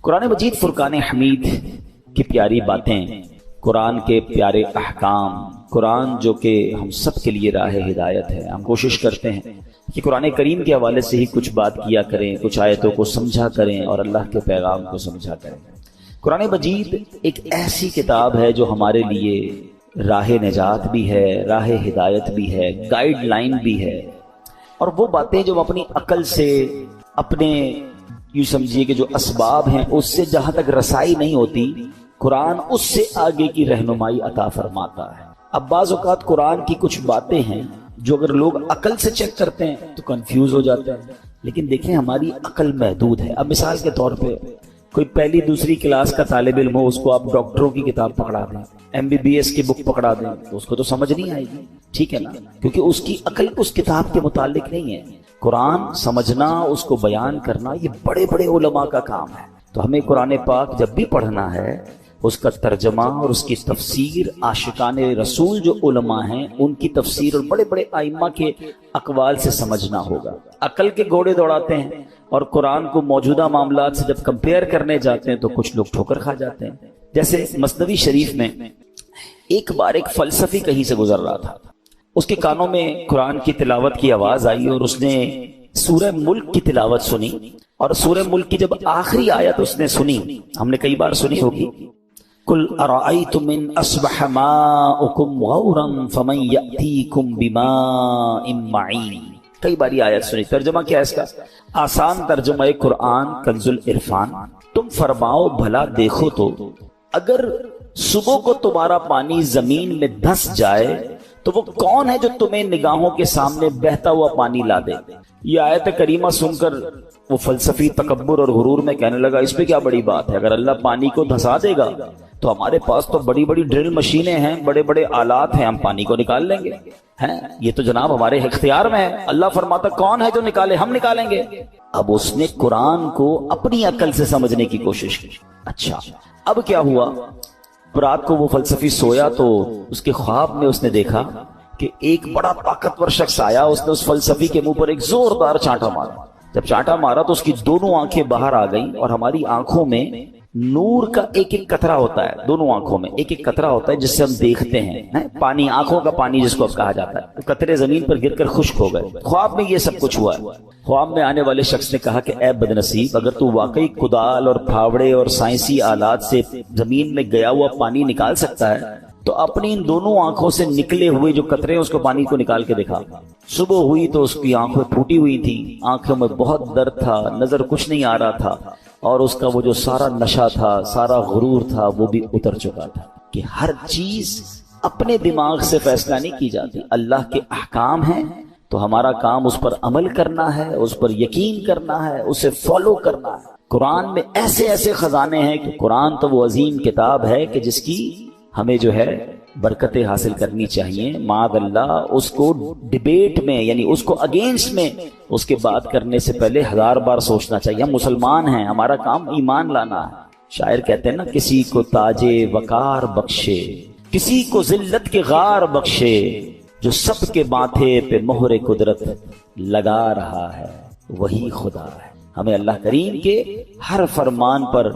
قرآن مجید فرقان حمید کی پیاری باتیں، قرآن کے پیارے احکام، قرآن جو کہ ہم سب کے لیے راہ ہدایت ہے. ہم کوشش کرتے ہیں کہ قرآن کریم کے حوالے سے ہی کچھ بات کیا کریں، کچھ آیتوں کو سمجھا کریں اور اللہ کے پیغام کو سمجھا کریں. قرآن مجید ایک ایسی کتاب ہے جو ہمارے لیے راہ نجات بھی ہے، راہ ہدایت بھی ہے، گائیڈ لائن بھی ہے. اور وہ باتیں جو اپنی عقل سے، اپنے یوں سمجھیے کہ جو اسباب ہیں اس سے جہاں تک رسائی نہیں ہوتی، قرآن اس سے آگے کی رہنمائی عطا فرماتا ہے. اب بعض اوقات قرآن کی کچھ باتیں ہیں جو اگر لوگ عقل سے چیک کرتے ہیں تو کنفیوز ہو جاتے ہیں، لیکن دیکھیں ہماری عقل محدود ہے. اب مثال کے طور پہ کوئی پہلی دوسری کلاس کا طالب علم ہو، اس کو آپ ڈاکٹروں کی کتاب پکڑا دیں، MBBS کی بک پکڑا دیں تو اس کو تو سمجھ نہیں آئے گی، ٹھیک ہے نا، کیونکہ اس کی عقل اس کتاب کے متعلق نہیں ہے. قرآن سمجھنا، اس کو بیان کرنا، یہ بڑے بڑے علماء کا کام ہے. تو ہمیں قرآن پاک جب بھی پڑھنا ہے اس کا ترجمہ اور اس کی تفسیر عاشقان رسول جو علماء ہیں ان کی تفسیر اور بڑے بڑے ائمہ کے اقوال سے سمجھنا ہوگا. عقل کے گھوڑے دوڑاتے ہیں اور قرآن کو موجودہ معاملات سے جب کمپیئر کرنے جاتے ہیں تو کچھ لوگ ٹھوکر کھا جاتے ہیں. جیسے مثنوی شریف میں ایک بار ایک فلسفی کہیں سے گزر رہا تھا، اس کے کانوں میں قرآن کی تلاوت کی آواز آئی اور اس نے سورہ ملک کی تلاوت سنی. اور سورہ ملک کی جب آخری آیت اس نے سنی، ہم نے کئی بار سنی ہوگی، قُلْ أَرَأَيْتُمْ إِنْ أَصْبَحَ مَاؤُكُمْ غَوْرًا فَمَنْ يَأْتِيكُمْ بِمَاءٍ مَّعِينٍ. کئی بار یہ آیت سنی. ترجمہ کیا ہے اس کا؟ آسان ترجمہ قرآن کنز العرفان. تم فرماؤ بھلا دیکھو تو اگر صبح کو تمہارا پانی زمین میں دھس جائے تو وہ کون ہے جو تمہیں نگاہوں کے سامنے بہتا ہوا پانی لا دے. یہ آیت کریمہ سن کر وہ فلسفی تکبر اور غرور میں کہنے لگا اس پہ کیا بڑی بات ہے، اگر اللہ پانی کو دھسا دے گا تو ہمارے پاس تو بڑی بڑی ڈرل مشینیں ہیں، بڑے بڑے آلات ہیں، ہم پانی کو نکال لیں گے. یہ تو جناب ہمارے اختیار میں ہے. اللہ فرماتا کون ہے جو نکالے؟ ہم نکالیں گے. اب اس نے قرآن کو اپنی عقل سے سمجھنے کی کوشش کی. اچھا اب کیا ہوا؟ رات کو وہ فلسفی سویا تو اس کے خواب میں اس نے دیکھا کہ ایک بڑا طاقتور شخص آیا، اس نے اس فلسفی کے منہ پر ایک زوردار چانٹا مارا. جب چانٹا مارا تو اس کی دونوں آنکھیں باہر آ گئیں اور ہماری آنکھوں میں نور کا ایک ایک قطرہ ہوتا ہے، دونوں آنکھوں میں ایک ایک قطرہ ہوتا ہے جس سے ہم دیکھتے ہیں، پانی، آنکھوں کا پانی جس کو اب کہا جاتا ہے. قطرے زمین پر گر کر خشک ہو گئے. خواب میں یہ سب کچھ ہوا ہے. خواب میں آنے والے شخص نے کہا کہ اے بدنصیب، اگر تو واقعی کدال اور پھاوڑے اور سائنسی آلات سے زمین میں گیا ہوا پانی نکال سکتا ہے تو اپنی ان دونوں آنکھوں سے نکلے ہوئے جو قطرے ہیں اس کو پانی کو نکال کے دکھا. صبح ہوئی تو اس کی آنکھیں پھوٹی ہوئی تھی، آنکھوں میں بہت درد تھا، نظر کچھ نہیں آ رہا تھا اور اس کا وہ جو سارا نشہ تھا، سارا غرور تھا وہ بھی اتر چکا تھا. کہ ہر چیز اپنے دماغ سے فیصلہ نہیں کی جاتی، اللہ کے احکام ہیں تو ہمارا کام اس پر عمل کرنا ہے، اس پر یقین کرنا ہے، اسے فالو کرنا ہے. قرآن میں ایسے ایسے خزانے ہیں کہ قرآن تو وہ عظیم کتاب ہے کہ جس کی ہمیں جو ہے برکتیں حاصل کرنی چاہیے. معاذ اللہ اس کو ڈیبیٹ میں، یعنی اس کو اگینسٹ میں اس کے بات کرنے سے پہلے 1000 بار سوچنا چاہیے. ہم مسلمان ہیں، ہمارا کام ایمان لانا ہے. شاعر کہتے ہیں نا، کسی کو تاج وقار بخشے، کسی کو ذلت کے غار بخشے، جو سب کے ماتھے پہ مہر قدرت لگا رہا ہے وہی خدا ہے. ہمیں اللہ کریم کے ہر فرمان پر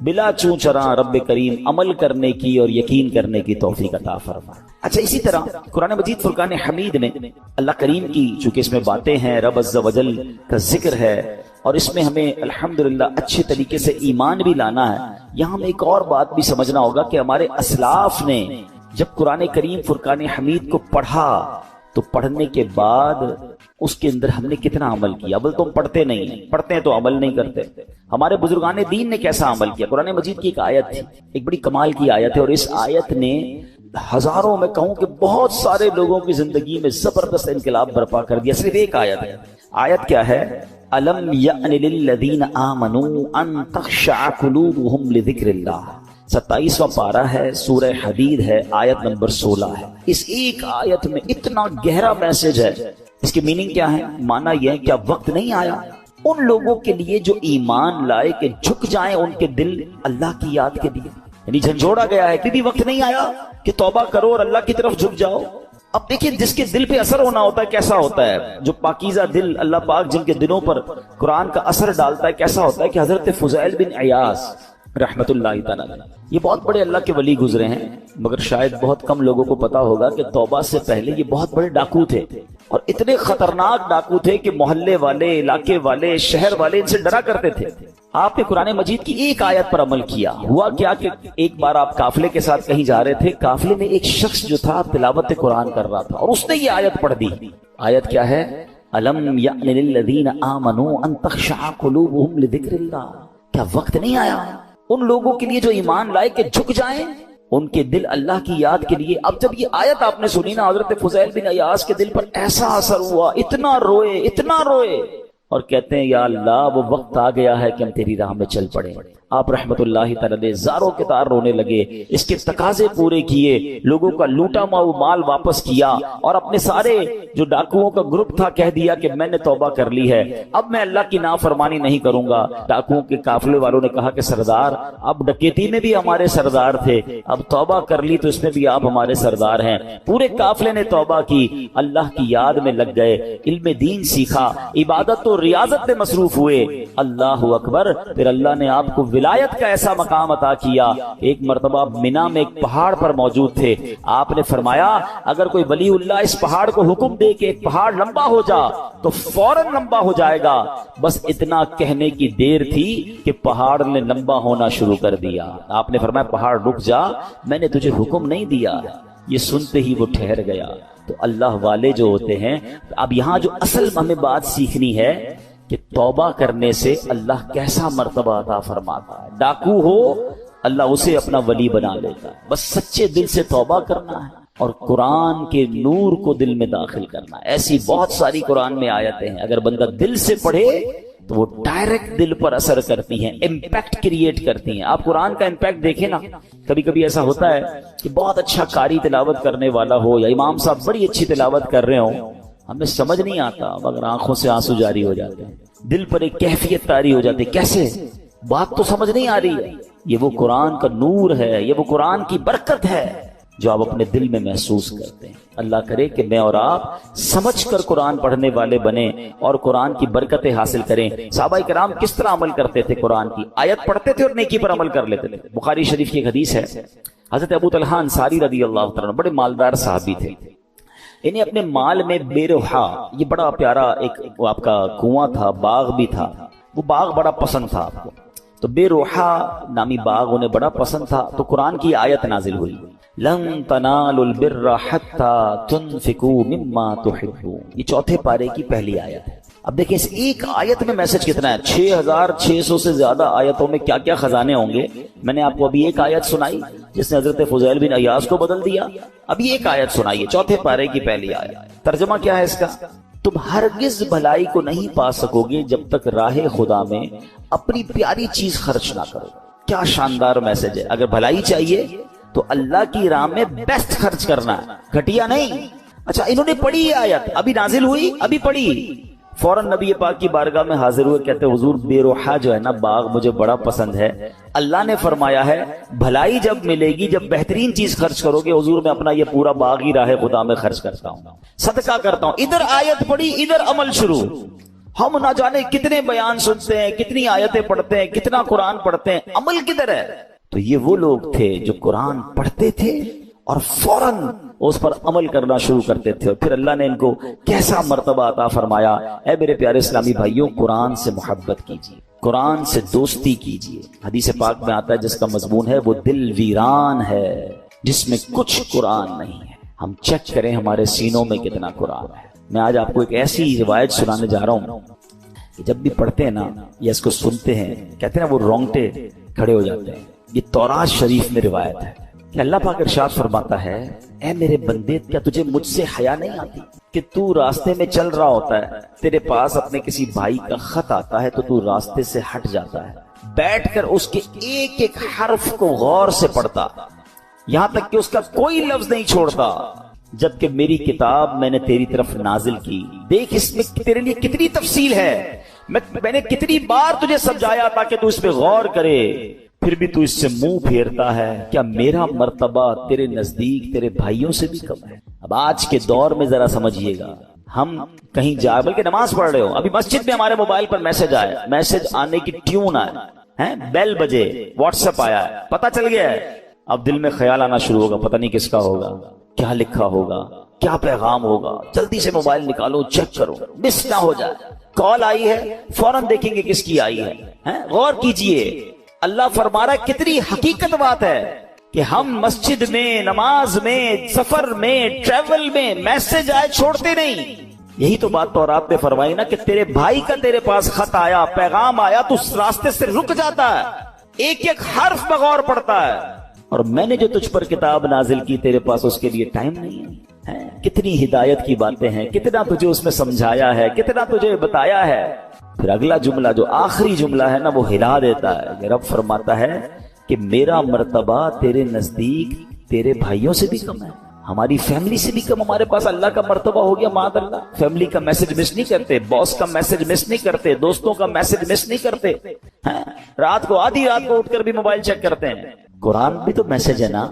بلا چوں چراں رب کریم عمل کرنے کی اور یقین کرنے کی توفیق عطا فرمائے. اچھا اسی طرح قرآن مجید فرقان حمید میں اللہ کریم کی چونکہ اس میں باتیں ہیں، رب عز و جل کا ذکر ہے اور اس میں ہمیں الحمدللہ اچھے طریقے سے ایمان بھی لانا ہے. یہاں ہمیں ایک اور بات بھی سمجھنا ہوگا کہ ہمارے اسلاف نے جب قرآن کریم فرقان حمید کو پڑھا تو پڑھنے کے بعد اس کے اندر ہم نے کتنا عمل کیا. اول تو ہم پڑھتے نہیں ہیں، پڑھتے ہیں تو عمل نہیں کرتے. ہمارے بزرگان دین نے کیسا عمل کیا؟ قرآن مجید کی ایک آیت تھی، ایک بڑی کمال کی آیت ہے اور اس آیت نے ہزاروں، میں کہوں کہ بہت سارے لوگوں کی زندگی میں زبردست انقلاب برپا کر دیا. صرف ایک آیت ہے. آیت کیا ہے؟ أَلَمْ يَأْنِ لِلَّذِينَ آمَنُوا أَن تَخْشَعَ قُلُوبُهُمْ لِذِكْرِ اللَّهِ. 27واں پارہ ہے، سورہ حدید ہے، آیت نمبر 16 ہے. اس ایک آیت میں اتنا گہرا میسج ہے. اس کی میننگ کیا ہے؟ معنی یہ ہے کہ اب وقت نہیں آیا ان لوگوں کے لیے جو ایمان لائے کہ جھک جائیں ان کے دل اللہ کی یاد کے لیے. یعنی جھنجھوڑا گیا ہے کہ بھی وقت نہیں آیا کہ توبہ کرو اور اللہ کی طرف جھک جاؤ. اب دیکھیں جس کے دل پہ اثر ہونا ہوتا ہے کیسا ہوتا ہے، جو پاکیزہ دل اللہ پاک جن کے دلوں پر قرآن کا اثر ڈالتا ہے کیسا ہوتا ہے، کہ حضرت فضیل بن عیاض رحمت اللہ تعالیٰ یہ بہت بڑے اللہ کے ولی گزرے ہیں، مگر شاید بہت کم لوگوں کو پتا ہوگا کہ توبہ سے پہلے یہ بہت بڑے ڈاکو تھے، اور اتنے خطرناک ڈاکو تھے کہ محلے والے، علاقے والے، شہر والے ان سے ڈرا کرتے تھے۔ آپ نے قرآن مجید کی ایک آیت پر عمل کیا۔ ہوا کیا کہ ایک بار آپ قافلے کے ساتھ کہیں جا رہے تھے، قافلے میں ایک شخص جو تھا تلاوت قرآن کر رہا تھا، اور اس نے یہ آیت پڑھ دی۔ آیت کیا ہے؟ الم یأن للذین آمنوا ان تخشع قلوبهم لذکر اللہ، کیا وقت نہیں آیا ان لوگوں کے لیے جو ایمان لائے کہ جھک جائیں ان کے دل اللہ کی یاد کے لیے۔ اب جب یہ آیت آپ نے سنی نا، حضرت فضیل بن عیاض کے دل پر ایسا اثر ہوا، اتنا روئے اور کہتے ہیں یا اللہ وہ وقت آ گیا ہے کہ ہم تیری راہ میں چل پڑے۔ آپ رحمت اللہ تعالی زاروں کے تار رونے لگے، اس کے تقاضے پورے کیے، لوگوں کا لوٹا مال واپس کیا، اور اپنے سارے جو ڈاکوؤں کا گروپ تھا کہہ دیا کہ میں نے توبہ کر لی ہے، اب میں اللہ کی نافرمانی نہیں کروں گا۔ ڈاکوؤں کے قافلے والوں نے کہا کہ سردار اب ڈکیتی میں بھی ہمارے سردار تھے، اب توبہ کر لی تو اس میں بھی آپ ہمارے سردار ہیں۔ پورے قافلے نے توبہ کی، اللہ کی یاد میں لگ گئے، علم دین سیکھا، عبادت و ریاضت میں مصروف ہوئے۔ اللہ اکبر۔ پھر اللہ نے آپ کو ولایت کا ایسا مقام عطا کیا۔ ایک مرتبہ مینا میں ایک پہاڑ پر موجود تھے، آپ نے فرمایا اگر کوئی ولی اللہ اس پہاڑ کو حکم دے کہ ایک پہاڑ لمبا ہو جا تو فوراً لمبا ہو جائے گا۔ بس اتنا کہنے کی دیر تھی کہ پہاڑ نے لمبا ہونا شروع کر دیا۔ آپ نے فرمایا پہاڑ رک جا، میں نے تجھے حکم نہیں دیا۔ یہ سنتے ہی وہ ٹھہر گیا۔ تو اللہ والے جو ہوتے ہیں، اب یہاں جو اصل ہمیں بات سیکھنی ہے کہ توبہ کرنے سے اللہ کیسا مرتبہ عطا فرماتا ہے۔ ڈاکو ہو اللہ اسے اپنا ولی بنا لیتا ہے، بس سچے دل سے توبہ کرنا ہے اور قرآن کے نور کو دل میں داخل کرنا ہے۔ ایسی بہت ساری قرآن میں آیتیں ہیں، اگر بندہ دل سے پڑھے تو وہ ڈائریکٹ دل پر اثر کرتی ہیں، امپیکٹ کریٹ کرتی ہیں۔ آپ قرآن کا امپیکٹ دیکھیں نا، کبھی کبھی ایسا ہوتا ہے کہ بہت اچھا قاری تلاوت کرنے والا ہو یا امام صاحب بڑی اچھی تلاوت کر رہے ہوں، ہمیں سمجھ نہیں آتا مگر آنکھوں سے آنسو جاری ہو جاتے ہیں، دل پر ایک کیفیت طاری ہو جاتی ہے، کیسے؟ بات تو سمجھ نہیں آ رہی ہے۔ یہ وہ قرآن کا نور ہے، یہ وہ قرآن کی برکت ہے جو آپ اپنے دل میں محسوس کرتے ہیں۔ اللہ کرے کہ میں اور آپ سمجھ کر قرآن پڑھنے والے بنیں اور قرآن کی برکتیں حاصل کریں۔ صحابہ کرام کس طرح عمل کرتے تھے؟ قرآن کی آیت پڑھتے تھے اور نیکی پر عمل کر لیتے تھے۔ بخاری شریف کی ایک حدیث ہے، حضرت ابو طلحہ انصاری رضی اللہ تعالیٰ عنہ بڑے مالدار صحابی تھے، انہیں اپنے مال میں بے روحا، یہ بڑا پیارا ایک آپ کا کنواں تھا، باغ بھی تھا، وہ باغ بڑا پسند تھا آپ کو، تو بے روحا نامی باغ انہیں بڑا پسند تھا۔ تو قرآن کی آیت نازل ہوئی، لن تنالوا البر حتى تنفقوا مما تحبون، یہ چوتھے پارے کی پہلی آیت ہے۔ اب دیکھیں اس ایک آیت میں میسج کتنا ہے، 6600 سے زیادہ آیتوں میں کیا کیا خزانے ہوں گے۔ میں نے آپ کو ابھی ایک آیت سنائی جس نے حضرت فضیل بن عیاض کو بدل دیا، ابھی ایک آیت سنائیے چوتھے پارے کی پہلی آیت۔ ترجمہ کیا ہے اس کا؟ تم ہرگز بھلائی کو نہیں پا سکو گے جب تک راہ خدا میں اپنی پیاری چیز خرچ نہ کرو۔ کیا شاندار میسج ہے، اگر بھلائی چاہیے تو اللہ کی راہ میں بیسٹ خرچ کرنا ہے، گھٹیا نہیں۔ اچھا انہوں نے پڑھی یہ آیت، ابھی نازل ہوئی، ابھی پڑھی، فوراً نبی پاک کی بارگاہ میں حاضر ہوئے، کہتے حضور بے روحا جو ہے نا باغ مجھے بڑا پسند ہے، اللہ نے فرمایا ہے بھلائی جب ملے گی جب بہترین چیز خرچ کرو گے، حضور میں اپنا یہ پورا باغ ہی راہ خدا میں خرچ کرتا ہوں، صدقہ کرتا ہوں۔ ادھر آیت پڑھی، ادھر عمل شروع۔ ہم نہ جانے کتنے بیان سنتے ہیں، کتنی آیتیں پڑھتے ہیں، کتنا قرآن پڑھتے ہیں، عمل کدھر ہے؟ تو یہ وہ لوگ تھے جو قرآن پڑھتے تھے اور فوراً اس پر عمل کرنا شروع کرتے تھے، اور پھر اللہ نے ان کو کیسا مرتبہ عطا فرمایا۔ اے میرے پیارے اسلامی بھائیوں، قرآن سے محبت کیجیے، قرآن سے دوستی کیجیے۔ حدیث پاک میں آتا ہے جس کا مضمون ہے وہ دل ویران ہے جس میں کچھ قرآن نہیں ہے۔ ہم چیک کریں ہمارے سینوں میں کتنا قرآن ہے۔ میں آج آپ کو ایک ایسی روایت سنانے جا رہا ہوں کہ جب بھی پڑھتے ہیں نا یا اس کو سنتے ہیں، کہتے ہیں نا وہ رونگٹے کھڑے ہو جاتے ہیں۔ یہ تورات شریف میں روایت ہے کہ اللہ پاک ارشاد فرماتا ہے، اے میرے بندے کیا تجھے مجھ سے حیا نہیں آتی کہ تو راستے میں چل رہا ہوتا ہے، تیرے پاس اپنے کسی بھائی کا خط آتا ہے تو تو راستے سے ہٹ جاتا ہے، بیٹھ کر اس کے ایک ایک حرف کو غور سے پڑھتا، یہاں تک کہ اس کا کوئی لفظ نہیں چھوڑتا، جبکہ میری کتاب میں نے تیری طرف نازل کی، دیکھ اس میں تیرے لیے کتنی تفصیل ہے، میں نے کتنی بار تجھے سمجھایا تاکہ تو اس پہ غور کرے، پھر بھی تو اس سے منہ پھیرتا ہے، کیا میرا مرتبہ تیرے نزدیک تیرے بھائیوں سے بھی کم ہے؟ اب آج کے دور میں ذرا سمجھیے گا، ہم کہیں جا بلکہ نماز پڑھ رہے ہو، ابھی مسجد میں ہمارے موبائل پر میسج آیا، میسج آنے کی ٹیون آیا، بیل بجے، واٹس ایپ آیا ہے، پتہ چل گیا ہے، اب دل میں خیال آنا شروع ہوگا، پتہ نہیں کس کا ہوگا، کیا لکھا ہوگا، کیا پیغام ہوگا، جلدی سے موبائل نکالو، چیک کرو، مس نہ ہو جائے۔ کال آئی ہے، فوراً دیکھیں گے کس کی آئی ہے، غور کیجئے۔ اللہ فرما رہا ہے کتنی حقیقت بات ہے کہ ہم مسجد میں، نماز میں، سفر میں، ٹریول میں میسج آئے چھوڑتے نہیں۔ یہی تو بات تورات میں فرمائی نا کہ تیرے بھائی کا تیرے پاس خط آیا، پیغام آیا، تو اس راستے سے رک جاتا ہے، ایک ایک حرف بغور پڑتا ہے، اور میں نے جو تجھ پر کتاب نازل کی تیرے پاس اس کے لیے ٹائم نہیں ہے۔ کتنی ہدایت کی باتیں ہیں، کتنا تجھے اس میں سمجھایا ہے، کتنا تجھے بتایا ہے۔ پھر اگلا جملہ جو آخری جملہ ہے نا، وہ ہلا دیتا ہے کہ رب فرماتا ہے کہ میرا مرتبہ تیرے نزدیک تیرے بھائیوں سے بھی کم ہے، ہماری فیملی سے بھی کم ہمارے پاس اللہ کا مرتبہ ہو گیا۔ معاذ اللہ، فیملی کا میسج مس نہیں کرتے، باس کا میسج مس نہیں کرتے، دوستوں کا میسج مس نہیں کرتے، رات کو آدھی رات کو اٹھ کر بھی موبائل چیک کرتے ہیں۔ قرآن بھی تو میسج ہے نا،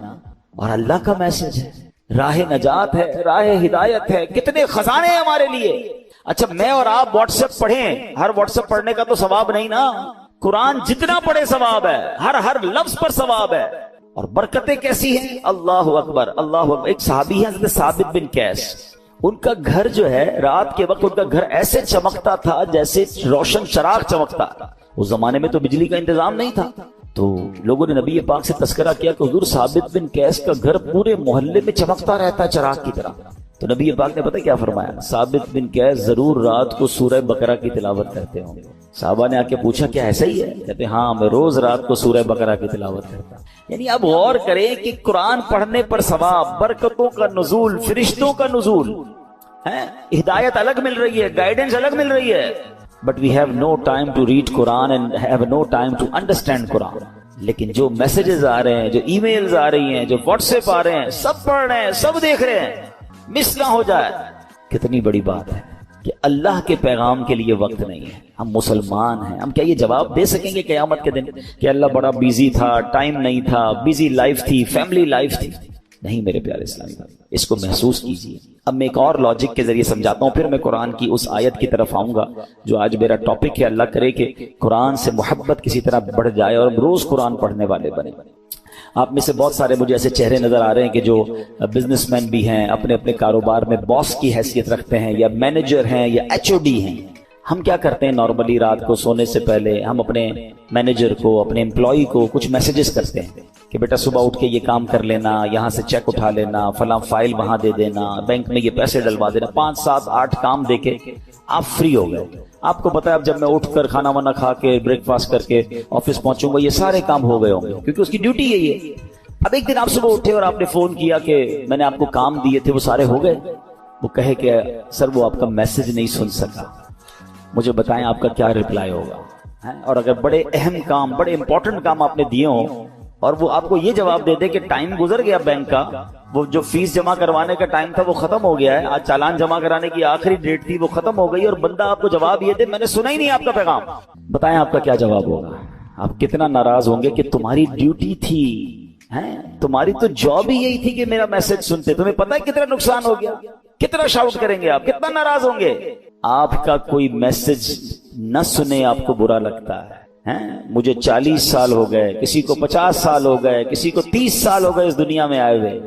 اور اللہ کا میسج ہے، راہ نجات ہے، راہ ہدایت ہے، کتنے خزانے ہیں ہمارے لیے۔ اچھا میں اور آپ واٹس ایپ پڑھیں، ہر واٹس ایپ پڑھنے کا تو ثواب نہیں نا، قرآن جتنا پڑھے ثواب ہے، ہر لفظ پر ثواب ہے، اور برکتیں کیسی ہیں، اللہ اکبر اللہ اکبر۔ ایک صحابی ہے حضرت ثابت بن قیس، ان کا گھر جو ہے رات کے وقت ان کا گھر ایسے چمکتا تھا جیسے روشن چراغ چمکتا، اس زمانے میں تو بجلی کا انتظام نہیں تھا، تو لوگوں نے نبی پاک سے تذکرہ کیا کہ حضور ثابت بن قیس کا گھر پورے محلے میں چمکتا رہتا ہے چراغ کی طرح۔ تو نبی پاک نے پتہ کیا فرمایا، ثابت بن قیس ضرور رات کو سورہ بقرہ کی تلاوت کرتے ہوں گے۔ صحابہ نے آ کے پوچھا کیا ایسا ہی ہے؟ کہتے ہاں میں روز رات کو سورہ بقرہ کی تلاوت کرتا ہوں۔ یعنی اب غور کریں کہ قرآن پڑھنے پر ثواب، برکتوں کا نزول، فرشتوں کا نزول ہے، ہدایت الگ مل رہی ہے، گائیڈنس الگ مل رہی ہے، but we have no time to read Quran and have no time to understand Quran. لیکن جو میسجز آ رہے ہیں، جو ای میلز آ رہی ہیں، جو واٹس ایپ آ رہے ہیں، سب پڑھ رہے ہیں، سب دیکھ رہے ہیں، مس نہ ہو جائے۔ کتنی بڑی بات ہے کہ اللہ کے پیغام کے لیے وقت نہیں ہے۔ ہم مسلمان ہیں، ہم کیا یہ جواب دے سکیں گے قیامت کے دن کہ اللہ بڑا بیزی تھا، ٹائم نہیں تھا، بیزی لائف تھی، فیملی لائف تھی؟ نہیں میرے پیارے اسلامی بھائی، اس کو محسوس کیجیے۔ اب میں ایک اور لاجک کے ذریعے سمجھاتا ہوں، پھر میں قرآن کی اس آیت کی طرف آؤں گا جو آج میرا ٹاپک ہے۔ اللہ کرے کہ قرآن سے محبت کسی طرح بڑھ جائے اور ہم روز قرآن پڑھنے والے بنے۔ آپ میں سے بہت سارے مجھے ایسے چہرے نظر آ رہے ہیں کہ جو بزنس مین بھی ہیں، اپنے اپنے کاروبار میں باس کی حیثیت رکھتے ہیں، یا مینیجر ہیں، یا HOD ہیں۔ ہم کیا کرتے ہیں نارملی رات کو سونے سے پہلے ہم اپنے مینیجر کو، اپنے امپلائی کو کچھ میسیجز کرتے ہیں کہ بیٹا صبح اٹھ کے یہ کام کر لینا، یہاں سے چیک اٹھا لینا، فلاں فائل وہاں دے دینا، بینک میں یہ پیسے ڈلوا دینا، 5 7 8 کام دے کے آپ فری ہو گئے۔ آپ کو پتا ہے اب جب میں اٹھ کر کھانا وانا کھا کے بریک فاسٹ کر کے آفس پہنچوں گا، یہ سارے کام ہو گئے ہوں گے کیونکہ اس کی ڈیوٹی یہی ہے۔ اب ایک دن آپ صبح اٹھے اور آپ نے فون کیا کہ میں نے آپ کو کام دیے تھے وہ سارے ہو گئے، وہ کہے کہ سر وہ آپ کا میسج نہیں سن سکا، مجھے بتائیں آپ کا کیا رپلائی ہوگا؟ اور اگر بڑے اہم کام، بڑے امپورٹنٹ کام آپ نے دیے ہوں اور وہ آپ کو یہ جواب دے دے کہ ٹائم گزر گیا بینک کا، وہ جو فیس جمع کروانے کا ٹائم تھا وہ ختم ہو گیا ہے، آج چالان جمع کرانے کی آخری ڈیٹ تھی وہ ختم ہو گئی، اور بندہ آپ کو جواب یہ دے میں نے سنا ہی نہیں آپ کا پیغام، بتائیں آپ کا کیا جواب ہوگا؟ آپ کتنا ناراض ہوں گے کہ تمہاری ڈیوٹی تھی، تمہاری تو جاب ہی یہی تھی کہ میرا میسج سنتے، تمہیں پتہ ہے کتنا نقصان ہو گیا، کتنا شاؤٹ کریں گے آپ، کتنا ناراض ہوں گے۔ آپ کا کوئی میسج نہ سنے آپ کو برا لگتا ہے۔ مجھے 40 سال ہو گئے، کسی کو 50 سال ہو گئے، کسی کو 30 سال ہو گئے اس دنیا میں آئے ہوئے،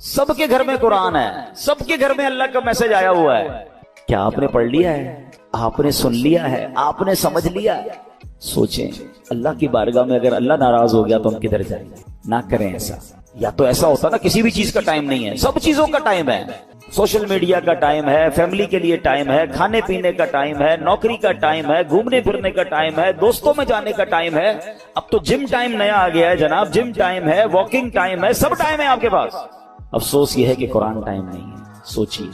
سب کے گھر میں قرآن ہے، سب کے گھر میں اللہ کا میسج آیا ہوا ہے۔ کیا آپ نے پڑھ لیا ہے؟ آپ نے سن لیا ہے؟ آپ نے سمجھ لیا ہے؟ سوچیں اللہ کی بارگاہ میں اگر اللہ ناراض ہو گیا تو ہم کدھر جائیں؟ نہ کریں ایسا۔ یا تو ایسا ہوتا نا کسی بھی چیز کا ٹائم نہیں ہے، سب چیزوں کا ٹائم ہے، سوشل میڈیا کا ٹائم ہے، فیملی کے لیے ٹائم ہے، کھانے پینے کا ٹائم ہے، نوکری کا ٹائم ہے، گھومنے پھرنے کا ٹائم ہے، دوستوں میں جانے کا ٹائم ہے، اب تو جم ٹائم نیا آ گیا ہے جناب، جم ٹائم ہے، واکنگ ٹائم ہے، سب ٹائم ہے آپ کے پاس۔ افسوس یہ ہے کہ قرآن ٹائم نہیں ہے۔ سوچیے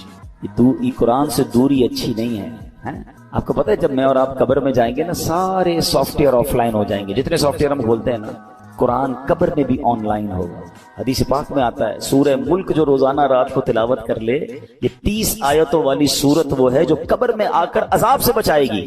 یہ قرآن سے دوری اچھی نہیں ہے۔ آپ کو پتہ ہے جب میں اور آپ قبر میں جائیں گے نا، سارے سافٹ ویئر آف لائن ہو جائیں گے، جتنے سافٹ ویئر ہم کھولتے ہیں نا، قرآن قبر میں بھی آن لائن ہوگا۔ حدیث پاک میں آتا ہے سورہ ملک جو روزانہ رات کو تلاوت کر لے، یہ 30 آیتوں والی سورت وہ ہے جو قبر میں آ کر عذاب سے بچائے گی،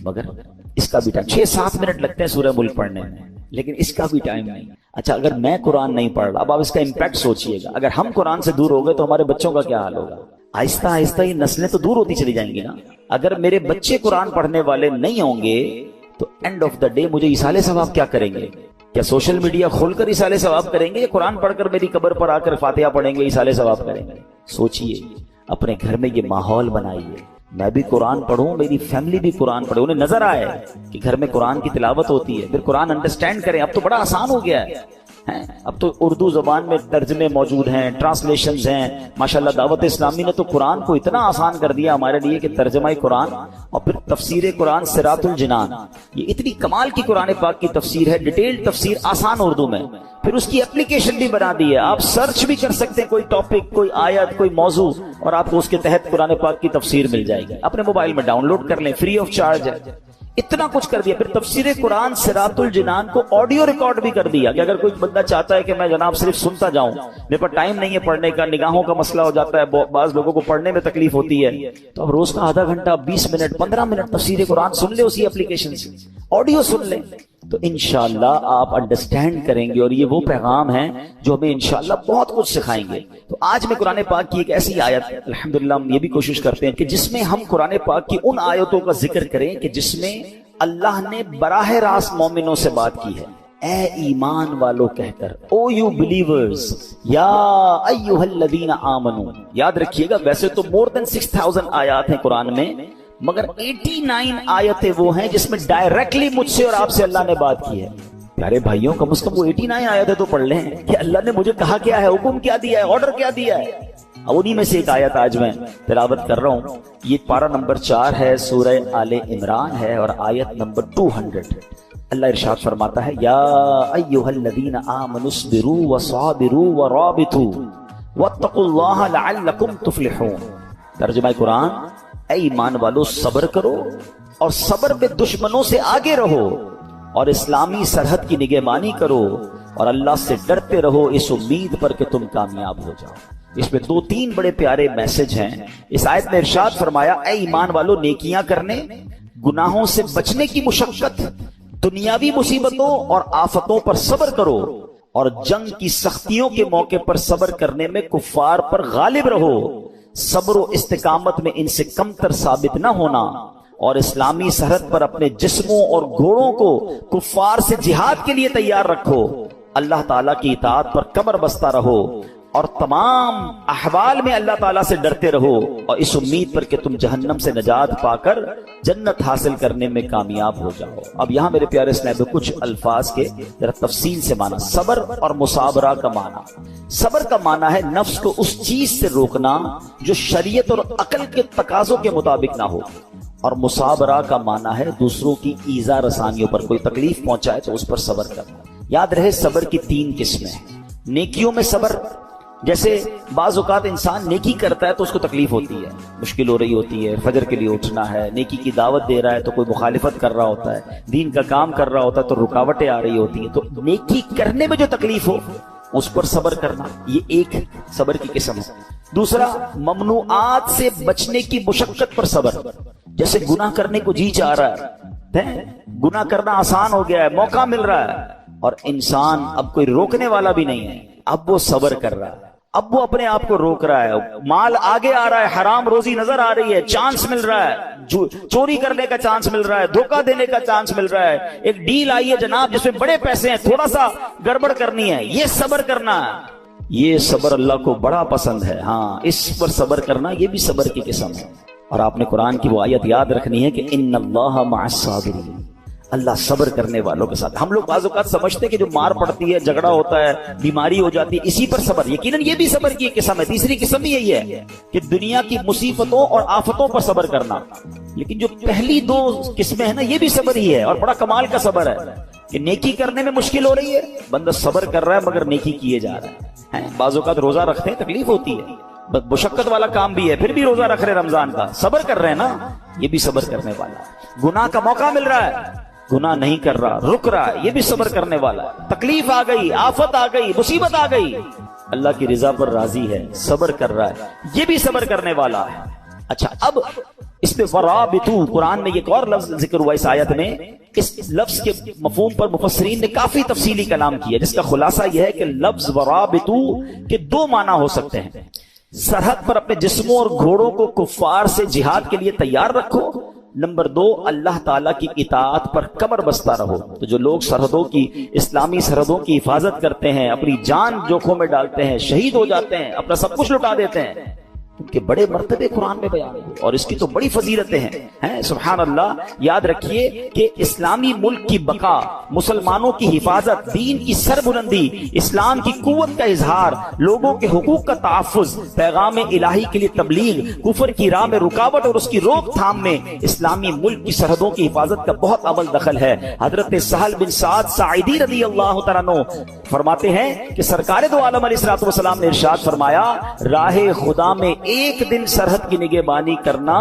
مگر اس کا بھی ٹائم 6 7 منٹ لگتے ہیں سورہ ملک پڑھنے میں، لیکن اس کا بھی ٹائم نہیں۔ اچھا اگر میں قرآن نہیں پڑھ رہا، اب آپ اس کا امپیکٹ سوچئے گا، اگر ہم قرآن سے دور ہو گئے تو ہمارے بچوں کا کیا حال ہوگا؟ آہستہ آہستہ یہ نسلیں تو دور ہوتی چلی جائیں گی نا۔ اگر میرے بچے قرآن پڑھنے والے نہیں ہوں گے تو اینڈ آف دا ڈے مجھے ایصال ثواب کیا کریں گے؟ کیا سوشل میڈیا کھول کر ایصال ثواب کریں گے یا قرآن پڑھ کر میری قبر پر آ کر فاتحہ پڑھیں گے ایصال ثواب کریں گے؟ سوچئے، اپنے گھر میں یہ ماحول بنائیے، میں بھی قرآن پڑھوں، میری فیملی بھی قرآن پڑھے، انہیں نظر آئے کہ گھر میں قرآن کی تلاوت ہوتی ہے، پھر قرآن انڈرسٹینڈ کریں۔ اب تو بڑا آسان ہو گیا ہے، اب تو اردو زبان میں ترجمے موجود ہیں، ٹرانسلیشنز ہیں، ماشاءاللہ دعوت اسلامی نے تو قرآن کو اتنا آسان کر دیا ہمارے لیے کہ ترجمہ قرآن اور پھر تفسیر قرآن صراط الجنان، یہ اتنی کمال کی قرآن پاک کی تفسیر ہے، ڈیٹیلڈ تفسیر آسان اردو میں، پھر اس کی اپلیکیشن بھی بنا دی ہے، آپ سرچ بھی کر سکتے ہیں کوئی ٹاپک، کوئی آیت، کوئی موضوع، اور آپ کو اس کے تحت قرآن پاک کی تفسیر مل جائے گی، اپنے موبائل میں ڈاؤن لوڈ کر لیں، فری آف چارج ہے۔ اتنا کچھ کر دیا، پھر تفسیر قرآن صراط الجنان کو آڈیو ریکارڈ بھی کر دیا کہ اگر کوئی بندہ چاہتا ہے کہ میں جناب صرف سنتا جاؤں، میرے پاس ٹائم نہیں ہے پڑھنے کا، نگاہوں کا مسئلہ ہو جاتا ہے، بعض لوگوں کو پڑھنے میں تکلیف ہوتی ہے، تو اب روز کا آدھا گھنٹہ 20 منٹ 15 منٹ تفسیر قرآن سن لے اسی اپلیکیشن سے، آڈیو سن لیں، تو انشاءاللہ آپ انڈرسٹینڈ کریں گے، اور یہ وہ پیغام ہیں جو ہمیں انشاءاللہ بہت کچھ سکھائیں گے۔ تو آج میں قرآن پاک کی ایک ایسی آیت، الحمدللہ ہم یہ بھی کوشش کرتے ہیں کہ جس میں ہم قرآن پاک کی ان آیتوں کا ذکر کریں کہ جس میں اللہ نے براہ راست مومنوں سے بات کی ہے، اے ایمان والو کہہ کر، او یو بلیورز، یا ایھا الذین آمنو۔ یاد رکھیے گا ویسے تو more than 6000 آیات ہیں قرآن میں، مگر 89 آیتیں وہ ہیں جس میں ڈائریکٹلی مجھ سے اور آپ سے اللہ نے بات کی ہے۔ پیارے بھائیوں کم از کم وہ 89 آیتیں تو پڑھ لیں کہ اللہ نے مجھے کہا کیا ہے، حکم کیا دیا ہے، آرڈر کیا دیا ہے۔ انہی میں سے ایک آیت آج میں تلاوت کر رہا ہوں، یہ پارہ نمبر 4 ہے، سورہ آل عمران ہے، اور آیت نمبر 200۔ اللہ ارشاد فرماتا ہے، یا ایھا الذین آمنوا اصبروا وصابروا ورابطوا واتقوا اللہ لعلکم تفلحون۔ ترجمہ قرآن، اے ایمان والو صبر کرو اور صبر پہ دشمنوں سے آگے رہو، اور اسلامی سرحد کی نگہبانی کرو، اور اللہ سے ڈرتے رہو اس امید پر کہ تم کامیاب ہو جاؤ۔ اس میں 2-3 بڑے پیارے میسج ہیں۔ اس آیت میں ارشاد فرمایا، اے ایمان والو نیکیاں کرنے، گناہوں سے بچنے کی مشقت، دنیاوی مصیبتوں اور آفتوں پر صبر کرو، اور جنگ کی سختیوں کے موقع پر صبر کرنے میں کفار پر غالب رہو، صبر و استقامت میں ان سے کمتر ثابت نہ ہونا، اور اسلامی سرحد پر اپنے جسموں اور گھوڑوں کو کفار سے جہاد کے لیے تیار رکھو، اللہ تعالیٰ کی اطاعت پر کمر بستہ رہو، اور تمام احوال میں اللہ تعالیٰ سے ڈرتے رہو، اور اس امید پر کہ تم جہنم سے نجات پا کر جنت حاصل کرنے میں کامیاب ہو جاؤ۔ اب یہاں میرے پیارے اسلام کچھ الفاظ کے ذرا تفصیل سے معنی۔ صبر اور مصابرہ کا معنی، صبر کا معنی ہے نفس کو اس چیز سے روکنا جو شریعت اور عقل کے تقاضوں کے مطابق نہ ہو، اور مصابرہ کا معنی ہے دوسروں کی ایذا رسانیوں پر، کوئی تکلیف پہنچائے تو اس پر صبر کرنا۔ یاد رہے صبر کی 3 قسمیں ہیں۔ نیکیوں میں صبر، جیسے بعض اوقات انسان نیکی کرتا ہے تو اس کو تکلیف ہوتی ہے، مشکل ہو رہی ہوتی ہے، فجر کے لیے اٹھنا ہے، نیکی کی دعوت دے رہا ہے تو کوئی مخالفت کر رہا ہوتا ہے، دین کا کام کر رہا ہوتا ہے تو رکاوٹیں آ رہی ہوتی ہیں، تو نیکی کرنے میں جو تکلیف ہو اس پر صبر کرنا، یہ ایک صبر کی قسم ہے۔ دوسرا، ممنوعات سے بچنے کی مشقت پر صبر، جیسے گناہ کرنے کو جی چاہ رہا ہے، گناہ کرنا آسان ہو گیا ہے، موقع مل رہا ہے، اور انسان اب کوئی روکنے والا بھی نہیں ہے، اب وہ صبر کر رہا ہے، اب وہ اپنے آپ کو روک رہا ہے، مال آگے آ رہا ہے، حرام روزی نظر آ رہی ہے، چانس مل رہا ہے، چوری کرنے کا چانس مل رہا ہے، دھوکہ دینے کا چانس مل رہا ہے، ایک ڈیل آئی ہے جناب جس میں بڑے پیسے ہیں، تھوڑا سا گڑبڑ کرنی ہے، یہ صبر کرنا ہے، یہ صبر اللہ کو بڑا پسند ہے۔ ہاں، اس پر صبر کرنا یہ بھی صبر کی قسم ہے۔ اور آپ نے قرآن کی وہ آیت یاد رکھنی ہے کہ ان اللہ مع الصابرین، اللہ صبر کرنے والوں کے ساتھ۔ ہم لوگ بعض اوقات سمجھتے ہیں کہ جو مار پڑتی ہے، جھگڑا ہوتا ہے، بیماری ہو جاتی ہے، اسی پر صبر، یقیناً یہ بھی صبر کی ایک قسم ہے۔ تیسری قسم یہی ہے کہ دنیا کی مصیبتوں اور آفتوں پر صبر کرنا، لیکن جو پہلی 2 قسمیں ہیں نا، یہ بھی صبر ہی ہے، اور بڑا کمال کا صبر ہے کہ نیکی کرنے میں مشکل ہو رہی ہے، بندہ صبر کر رہا ہے مگر نیکی کیے جا رہا ہے۔ بعض اوقات روزہ رکھتے ہیں، تکلیف ہوتی ہے، مشقت والا کام بھی ہے، پھر بھی روزہ رکھ رہے رمضان کا، صبر کر رہے ہیں نا، یہ بھی صبر کرنے والا۔ گناہ کا موقع مل رہا ہے، گناہ نہیں کر رہا، رک رہا ہے، یہ بھی صبر کرنے والا ہے۔ تکلیف آ گئی، آفت آ گئی، مصیبت آ گئی، اللہ کی رضا پر راضی ہے، صبر کر رہا ہے، یہ بھی صبر کرنے والا ہے۔ اچھا، اب اس پہ ورابطو، قرآن میں ایک اور لفظ ذکر ہوا اس آیت میں، اس لفظ کے مفہوم پر مفسرین نے کافی تفصیلی کلام کیا، جس کا خلاصہ یہ ہے کہ لفظ ورابطو کے دو معنی ہو سکتے ہیں۔ سرحد پر اپنے جسموں اور گھوڑوں کو کفار سے جہاد کے لیے تیار رکھو، نمبر 2 اللہ تعالیٰ کی اطاعت پر کمر بستہ رہو۔ تو جو لوگ سرحدوں کی، اسلامی سرحدوں کی حفاظت کرتے ہیں، اپنی جان جوکھوں میں ڈالتے ہیں، شہید ہو جاتے ہیں، اپنا سب کچھ لٹا دیتے ہیں، ان کے بڑے مرتبے قرآن میں بیان ہیں اور اس کی تو بڑی فضیلتیں ہیں۔ سبحان اللہ، یاد رکھیے کہ اسلامی ملک کی بقا، مسلمانوں کی حفاظت، دین کی سربلندی، اسلام کی قوت کا اظہار، لوگوں کے حقوق کا تحفظ، پیغام الہی کے لیے تبلیغ، کفر کی راہ میں رکاوٹ اور اس کی روک تھام میں اسلامی ملک کی سرحدوں کی حفاظت کا بہت اول دخل ہے۔ حضرت سہل بن سعد ساعدی رضی اللہ تعالیٰ عنہ فرماتے ہیں کہ سرکار دو عالم علیہ الصلوۃ والسلام نے ارشاد فرمایا، راہ خدا میں ایک دن سرحد کی نگہبانی کرنا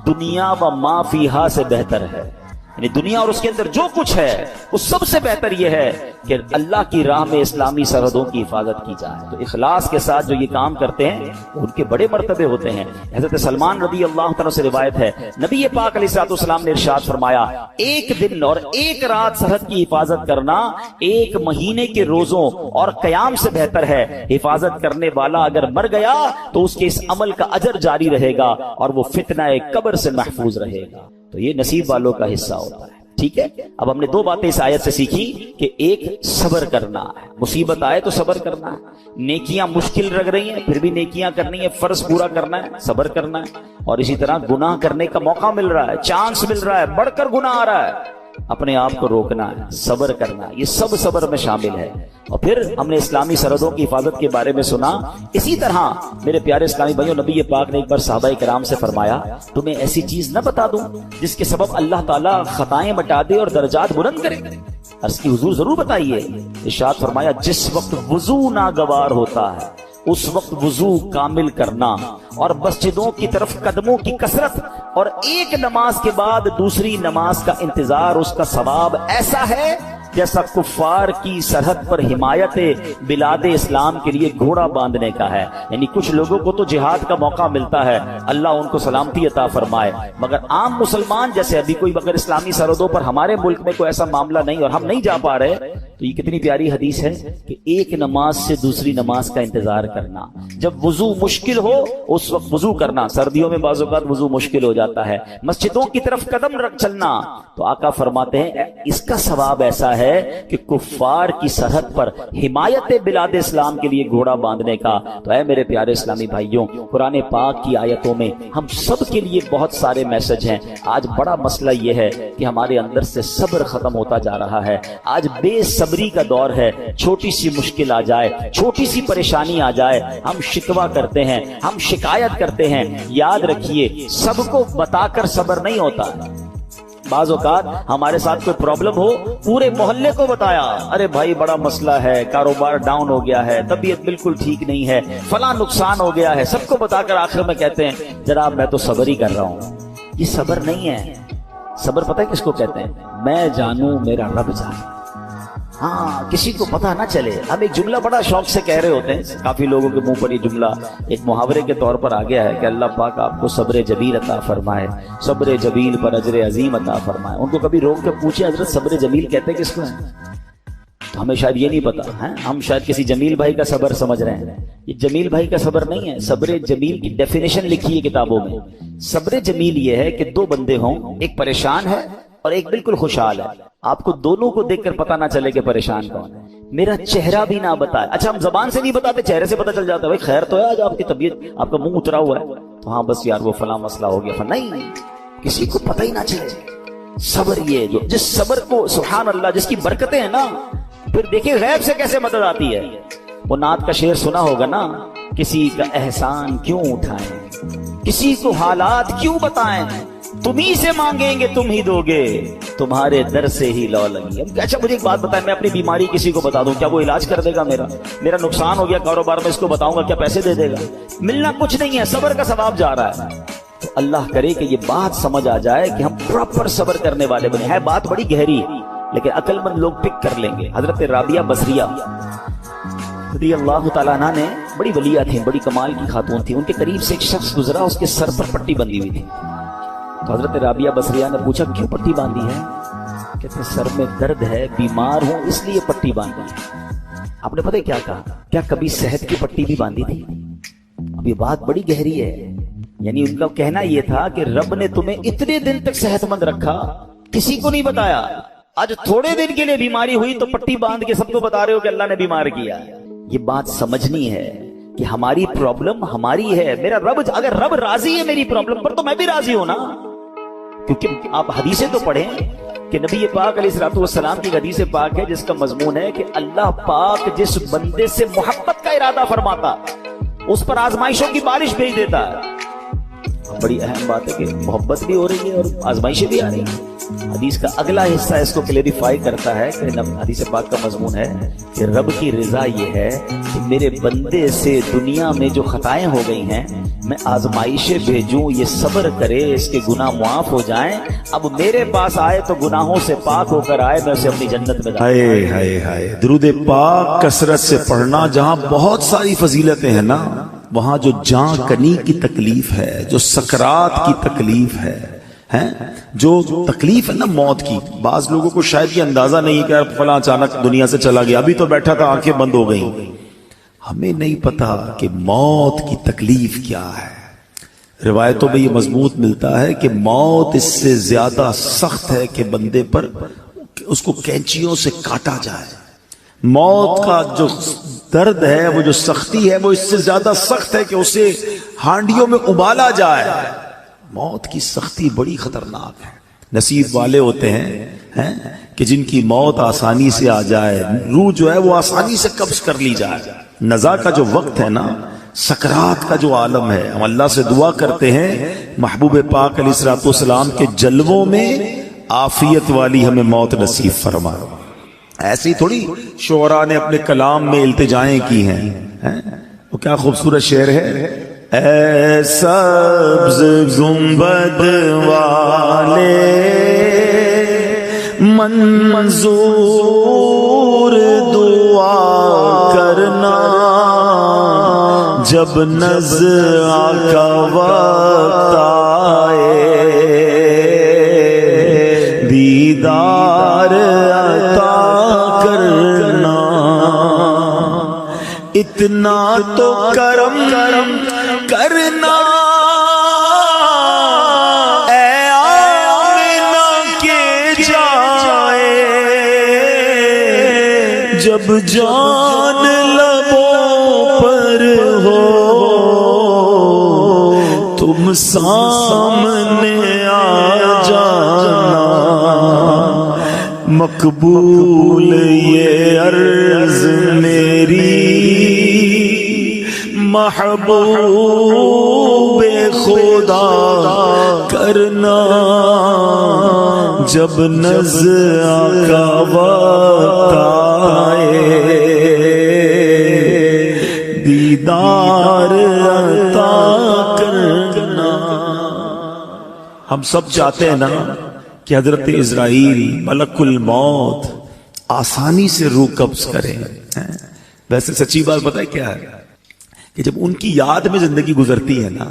دنیا و ما فیہا سے بہتر ہے، یعنی دنیا اور اس کے اندر جو کچھ ہے وہ سب سے بہتر یہ ہے کہ اللہ کی راہ میں اسلامی سرحدوں کی حفاظت کی جائے۔ تو اخلاص کے ساتھ جو یہ کام کرتے ہیں ان کے بڑے مرتبے ہوتے ہیں۔ حضرت سلمان رضی اللہ تعالیٰ سے روایت ہے، نبی پاک علیہ الصلوۃ والسلام نے ارشاد فرمایا، ایک دن اور ایک رات سرحد کی حفاظت کرنا ایک مہینے کے روزوں اور قیام سے بہتر ہے۔ حفاظت کرنے والا اگر مر گیا تو اس کے اس عمل کا اجر جاری رہے گا اور وہ فتنہ قبر سے محفوظ رہے گا۔ تو یہ نصیب والوں کا حصہ ہوتا ہے۔ ٹھیک ہے، اب ہم نے دو باتیں اس آیت سے سیکھی کہ ایک صبر کرنا ہے، مصیبت آئے تو صبر کرنا ہے، نیکیاں مشکل لگ رہی ہیں پھر بھی نیکیاں کرنی ہے، فرض پورا کرنا ہے، صبر کرنا ہے، اور اسی طرح گناہ کرنے کا موقع مل رہا ہے، چانس مل رہا ہے، بڑھ کر گناہ آ رہا ہے، اپنے آپ کو روکنا ہے، صبر کرنا ہے، یہ سب صبر میں شامل ہے۔ اور پھر ہم نے اسلامی سرحدوں کی حفاظت کے بارے میں سنا۔ اسی طرح میرے پیارے اسلامی بھائیوں، نبی پاک نے ایک بار صحابہ کرام سے فرمایا، تمہیں ایسی چیز نہ بتا دوں جس کے سبب اللہ تعالیٰ خطائیں مٹا دے اور درجات بلند کرے؟ عرض کی حضور ضرور بتائیے۔ ارشاد فرمایا، جس وقت وضو ناگوار ہوتا ہے اس وقت وضو کامل کرنا، اور مسجدوں کی طرف قدموں کی کثرت، اور ایک نماز کے بعد دوسری نماز کا انتظار، اس کا ثواب ایسا ہے جیسا کفار کی سرحد پر حمایت بلاد اسلام کے لیے گھوڑا باندھنے کا ہے۔ یعنی کچھ لوگوں کو تو جہاد کا موقع ملتا ہے، اللہ ان کو سلامتی عطا فرمائے، مگر عام مسلمان جیسے ابھی کوئی اگر اسلامی سرحدوں پر ہمارے ملک میں کوئی ایسا معاملہ نہیں اور ہم نہیں جا پا رہے، تو یہ کتنی پیاری حدیث ہے کہ ایک نماز سے دوسری نماز کا انتظار کرنا، جب وضو مشکل ہو اس وقت وضو کرنا، سردیوں میں بعض اوقات وضو مشکل ہو جاتا ہے، مسجدوں کی طرف قدم رکھ چلنا، تو آقا فرماتے ہیں اس کا ثواب ایسا ہے کہ کفار کی سرحد پر حمایت بلاد اسلام کے لیے گھوڑا باندھنے کا۔ تو اے میرے پیارے اسلامی بھائیوں، قرآن پاک کی آیتوں میں ہم سب کے لیے بہت سارے میسج ہیں۔ آج بڑا مسئلہ یہ ہے کہ ہمارے اندر سے صبر ختم ہوتا جا رہا ہے، آج بے صبری کا دور ہے، چھوٹی سی مشکل آ جائے، چھوٹی سی پریشانی آ جائے، ہم شکوہ کرتے ہیں، ہم شکایت کرتے ہیں۔ یاد رکھیے، سب کو بتا کر صبر نہیں ہوتا۔ بعض اوقات ہمارے ساتھ کوئی پرابلم ہو، پورے محلے کو بتایا، ارے بھائی بڑا مسئلہ ہے، کاروبار ڈاؤن ہو گیا ہے، طبیعت بالکل ٹھیک نہیں ہے، فلاں نقصان ہو گیا ہے، سب کو بتا کر آخر میں کہتے ہیں جناب میں تو صبر ہی کر رہا ہوں۔ یہ صبر نہیں ہے۔ صبر پتہ ہے کس کو کہتے ہیں؟ میں جانوں میرا رب جانے۔ ہاں، کسی کو پتہ نہ چلے۔ ہم ایک جملہ بڑا شوق سے کہہ رہے ہوتے ہیں، کافی لوگوں کے منہ پر یہ جملہ ایک محاورے کے طور پر آ گیا ہے کہ اللہ پاک آپ کو صبر جمیل عطا فرمائے، صبر جمیل پر اجر عظیم عطا فرمائے۔ ان کو کبھی روک کے پوچھے حضرت صبر جمیل کہتے کس کو ہیں؟ تو ہمیں شاید یہ نہیں پتا ہے، ہم شاید کسی جمیل بھائی کا صبر سمجھ رہے ہیں۔ یہ جمیل بھائی کا صبر نہیں ہے۔ صبر جمیل کی ڈیفینیشن لکھی ہے کتابوں میں۔ صبر جمیل یہ ہے کہ دو بندے ہوں، ایک پریشان ہے اور ایک بالکل خوشحال ہے، آپ کو دونوں کو دیکھ کر پتہ نہ چلے کہ پریشان کون ہے، میرا چہرہ بھی نہ بتائے۔ اچھا ہم زبان سے نہیں بتاتے، چہرے سے پتہ چل جاتا ہے، بھائی خیر تو ہے، آج آپ کی طبیعت، آپ کا منہ اترا ہوا ہے تو ہاں بس یار وہ فلاں مسئلہ ہو گیا، نہیں، کسی کو پتہ ہی نہ چلے۔ صبر یہ جو جس صبر کو سبحان اللہ جس کی برکتیں ہیں نا، پھر دیکھیں غیب سے کیسے مدد آتی ہے۔ وہ نعت کا شعر سنا ہوگا نا، کسی کا احسان کیوں اٹھائیں، کسی کو حالات کیوں بتائیں، تمہیں سے مانگیں گے تم ہی دو گے، تمہارے در سے ہی لو لگی۔ اچھا مجھے ایک بات بتائیں، میں اپنی بیماری کسی کو بتا دوں، کیا وہ علاج کر دے گا؟ میرا نقصان ہو گیا کاروبار میں، اس کو بتاؤں گا کیا پیسے دے دے گا؟ ملنا کچھ نہیں ہے، صبر کا ثواب جا رہا ہے۔ تو اللہ کرے کہ یہ بات سمجھ آ جائے کہ ہم پراپر صبر کرنے والے بنے ہیں۔ بات بڑی گہری لیکن عقل مند لوگ پک کر لیں گے۔ حضرت رابعہ بصریہ رضی اللہ تعالیٰ عنہ نے، بڑی ولیہ تھیں، بڑی کمال کی خاتون تھی، ان کے قریب سے ایک شخص گزرا، اس کے سر پر پٹی بندھی ہوئی تھی، تو حضرت رابعہ بصریہ نے پوچھا کیوں پٹی باندھی ہے؟ کہتے سر میں درد ہے، بیمار ہوں اس لیے پٹی باندھی ہے۔ آپ نے پتہ کیا کہا؟ کیا کبھی صحت کی پٹی بھی باندھی تھی؟ اب یہ بات بڑی گہری ہے، یعنی ان کا کہنا یہ تھا کہ رب نے تمہیں اتنے دن تک صحت مند رکھا، کسی کو نہیں بتایا، آج تھوڑے دن کے لیے بیماری ہوئی تو پٹی باندھ کے سب کو بتا رہے ہو کہ اللہ نے بیمار کیا۔ یہ بات سمجھنی ہے کہ ہماری پرابلم ہماری ہے، میرا رب، اگر رب راضی ہے میری پرابلم پر تو میں بھی راضی ہوں نا، کیونکہ آپ حدیثیں تو پڑھیں کہ نبی پاک علیہ الصلوۃ والسلام کی حدیث پاک ہے جس کا مضمون ہے کہ اللہ پاک جس بندے سے محبت کا ارادہ فرماتا اس پر آزمائشوں کی بارش بھیج دیتا ہے۔ بڑی اہم بات ہے کہ محبت بھی ہو رہی ہے اور آزمائشیں بھی آ رہی ہیں۔ حدیث کا اگلا حصہ اس کو کلیریفائی کرتا ہے کہ حدیث پاک کا مضمون ہے کہ رب کی رضا یہ ہے کہ میرے بندے سے دنیا میں جو خطائیں ہو گئی ہیں میں آزمائشیں بھیجوں، یہ صبر کرے، اس کے گناہ معاف ہو جائیں، اب میرے پاس آئے تو گناہوں سے پاک ہو کر آئے، میں اسے اپنی جنت میں ہائے ہائے ہائے، درود پاک کثرت سے پڑھنا، جہاں بہت ساری فضیلتیں ہیں نا، وہاں جو جان کنی کی تکلیف ہے، جو سکرات کی تکلیف ہے، جو تکلیف ہے نا موت کی، بعض لوگوں کو شاید یہ اندازہ نہیں کہ فلاں اچانک دنیا سے چلا گیا، ابھی تو بیٹھا تھا آنکھیں بند ہو گئیں، ہمیں نہیں پتا کہ موت کی تکلیف کیا ہے۔ روایتوں میں یہ مضبوط ملتا ہے کہ موت اس سے زیادہ سخت ہے کہ بندے پر اس کو کینچیوں سے کاٹا جائے، موت کا جو درد ہے، وہ جو سختی ہے، وہ اس سے زیادہ سخت ہے کہ اسے ہانڈیوں میں ابالا جائے۔ موت کی سختی بڑی خطرناک ہے۔ نصیب والے ہوتے ہیں کہ جن کی موت آسانی سے آ جائے، روح جو ہے وہ آسانی سے قبض کر لی جائے۔ نزا کا جو وقت ہے نا، سکرات کا جو عالم ہے، ہم اللہ سے دعا کرتے ہیں محبوب پاک علیہ الصلوۃ والسلام کے جلووں میں عافیت والی ہمیں موت نصیب فرما۔ ایسی تھوڑی شعراء نے اپنے کلام میں التجائیں کی ہیں، وہ کیا خوبصورت شعر ہے، اے سبز گنبد والے منظور دعا کرنا، جب نزع کا وقت آئے دیدار عطا کرنا، اتنا تو کرم کرنا اے آمنہ کے جائے، جب جان لبوں پر ہو تم سامنے آ جانا، مقبول یہ عرض میری محبوب خدا کرنا، جب نزع کا وقت آئے دیدار عطا کرنا۔ ہم سب چاہتے ہیں نا کہ حضرت اسرائیل ملک الموت آسانی سے روح قبض کرے، ویسے سچی بات پتہ ہے کیا ہے کہ جب ان کی یاد میں زندگی گزرتی ہے نا،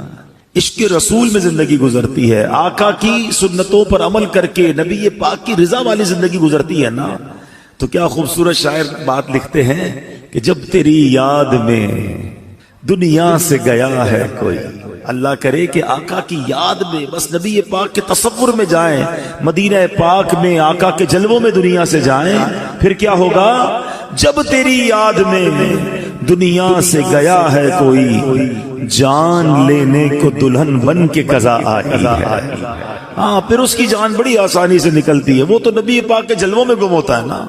عشق رسول میں زندگی گزرتی ہے، آقا کی سنتوں پر عمل کر کے نبی پاک کی رضا والی زندگی گزرتی ہے نا، تو کیا خوبصورت شاعر بات لکھتے ہیں کہ جب تیری یاد میں دنیا سے گیا ہے کوئی، اللہ کرے کہ آقا کی یاد میں بس نبی پاک کے تصور میں جائیں، مدینہ پاک میں آقا کے جلووں میں دنیا سے جائیں، پھر کیا ہوگا، جب تیری یاد میں دنیا سے گیا ہے کوئی، جان لینے کو دلہن بن کے قضا آئی ہے، ہاں پھر اس کی جان بڑی آسانی سے نکلتی ہے، وہ تو نبی پاک کے جلووں میں گم ہوتا ہے نا۔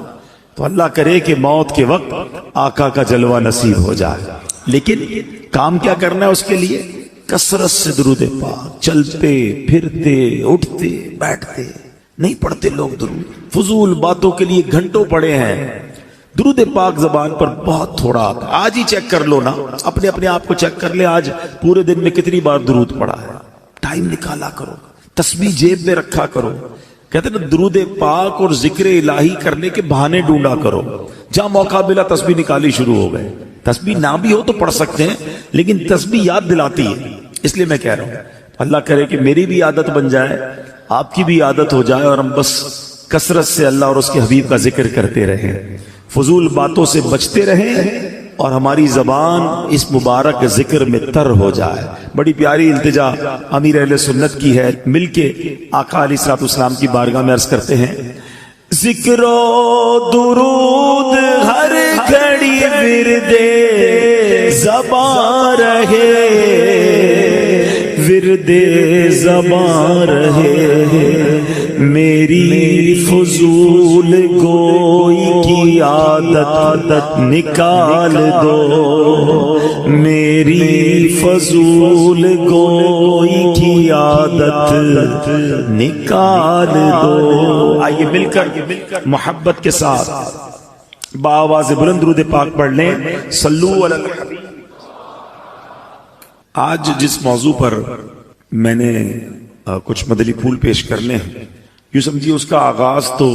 تو اللہ کرے کہ موت کے وقت آقا کا جلوہ نصیب ہو جائے، لیکن کام کیا کرنا ہے اس کے لیے، کثرت سے درود پاک، چلتے پھرتے اٹھتے بیٹھتے نہیں پڑھتے لوگ درود، فضول باتوں کے لیے گھنٹوں پڑے ہیں، درود پاک زبان پر بہت تھوڑا آتا۔ آج ہی چیک کر لو نا، اپنے آپ کو چیک کر لے، آج پورے دن میں کتنی بار درود پڑھا ہے، ٹائم نکالا کرو، تسبیح جیب میں رکھا کرو، کہتے ہیں نا درود پاک اور ذکر الہی کرنے کے بہانے ڈھونڈا کرو، جہاں موقع ملا تسبیح نکالی شروع ہو گئے، تسبیح نہ بھی ہو تو پڑھ سکتے ہیں لیکن تسبیح یاد دلاتی ہے، اس لیے میں کہہ رہا ہوں اللہ کرے کہ میری بھی عادت بن جائے، آپ کی بھی عادت ہو جائے، اور ہم بس کثرت سے اللہ اور اس کے حبیب کا ذکر کرتے رہیں، فضول باتوں سے بچتے رہیں، اور ہماری زبان اس مبارک ذکر میں تر ہو جائے۔ بڑی پیاری التجا امیر اہل سنت کی ہے، مل کے آقا علیہ الصلوۃ والسلام کی بارگاہ میں عرض کرتے ہیں، ذکر و درود ہر گھڑی ورد زبان رہے، ورد زبان رہے، میری فضول گوئی کی عادت نکال دو، میری فضول گوئی کی عادت نکال دو۔ آئیے مل کر محبت کے ساتھ بآواز بلند درود پاک پڑھ لیں، صلو علی الحبیب۔ آج جس موضوع پر میں نے کچھ مدنی پھول پیش کرنے ہیں، یوں سمجھیے اس کا آغاز تو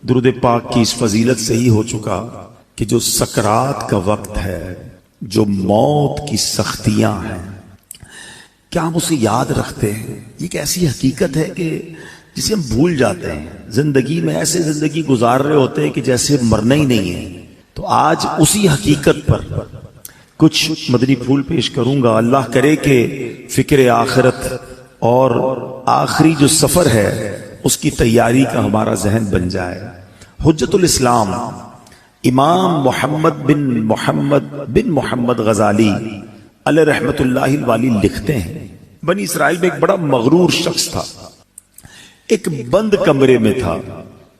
درود پاک کی اس فضیلت سے ہی ہو چکا کہ جو سکرات کا وقت ہے، جو موت کی سختیاں ہیں، کیا ہم اسے یاد رکھتے ہیں؟ یہ ایک ایسی حقیقت ہے کہ جسے ہم بھول جاتے ہیں، زندگی میں ایسے زندگی گزار رہے ہوتے ہیں کہ جیسے مرنا ہی نہیں ہے۔ تو آج اسی حقیقت پر کچھ مدنی پھول پیش کروں گا۔ اللہ کرے کہ فکر آخرت اور آخری جو سفر ہے اس کی تیاری کا ہمارا ذہن بن جائے۔ حجت الاسلام امام محمد بن محمد غزالی علیہ رحمت اللہ الوالی لکھتے ہیں، بنی اسرائیل میں ایک بڑا مغرور شخص تھا، ایک بند کمرے میں تھا۔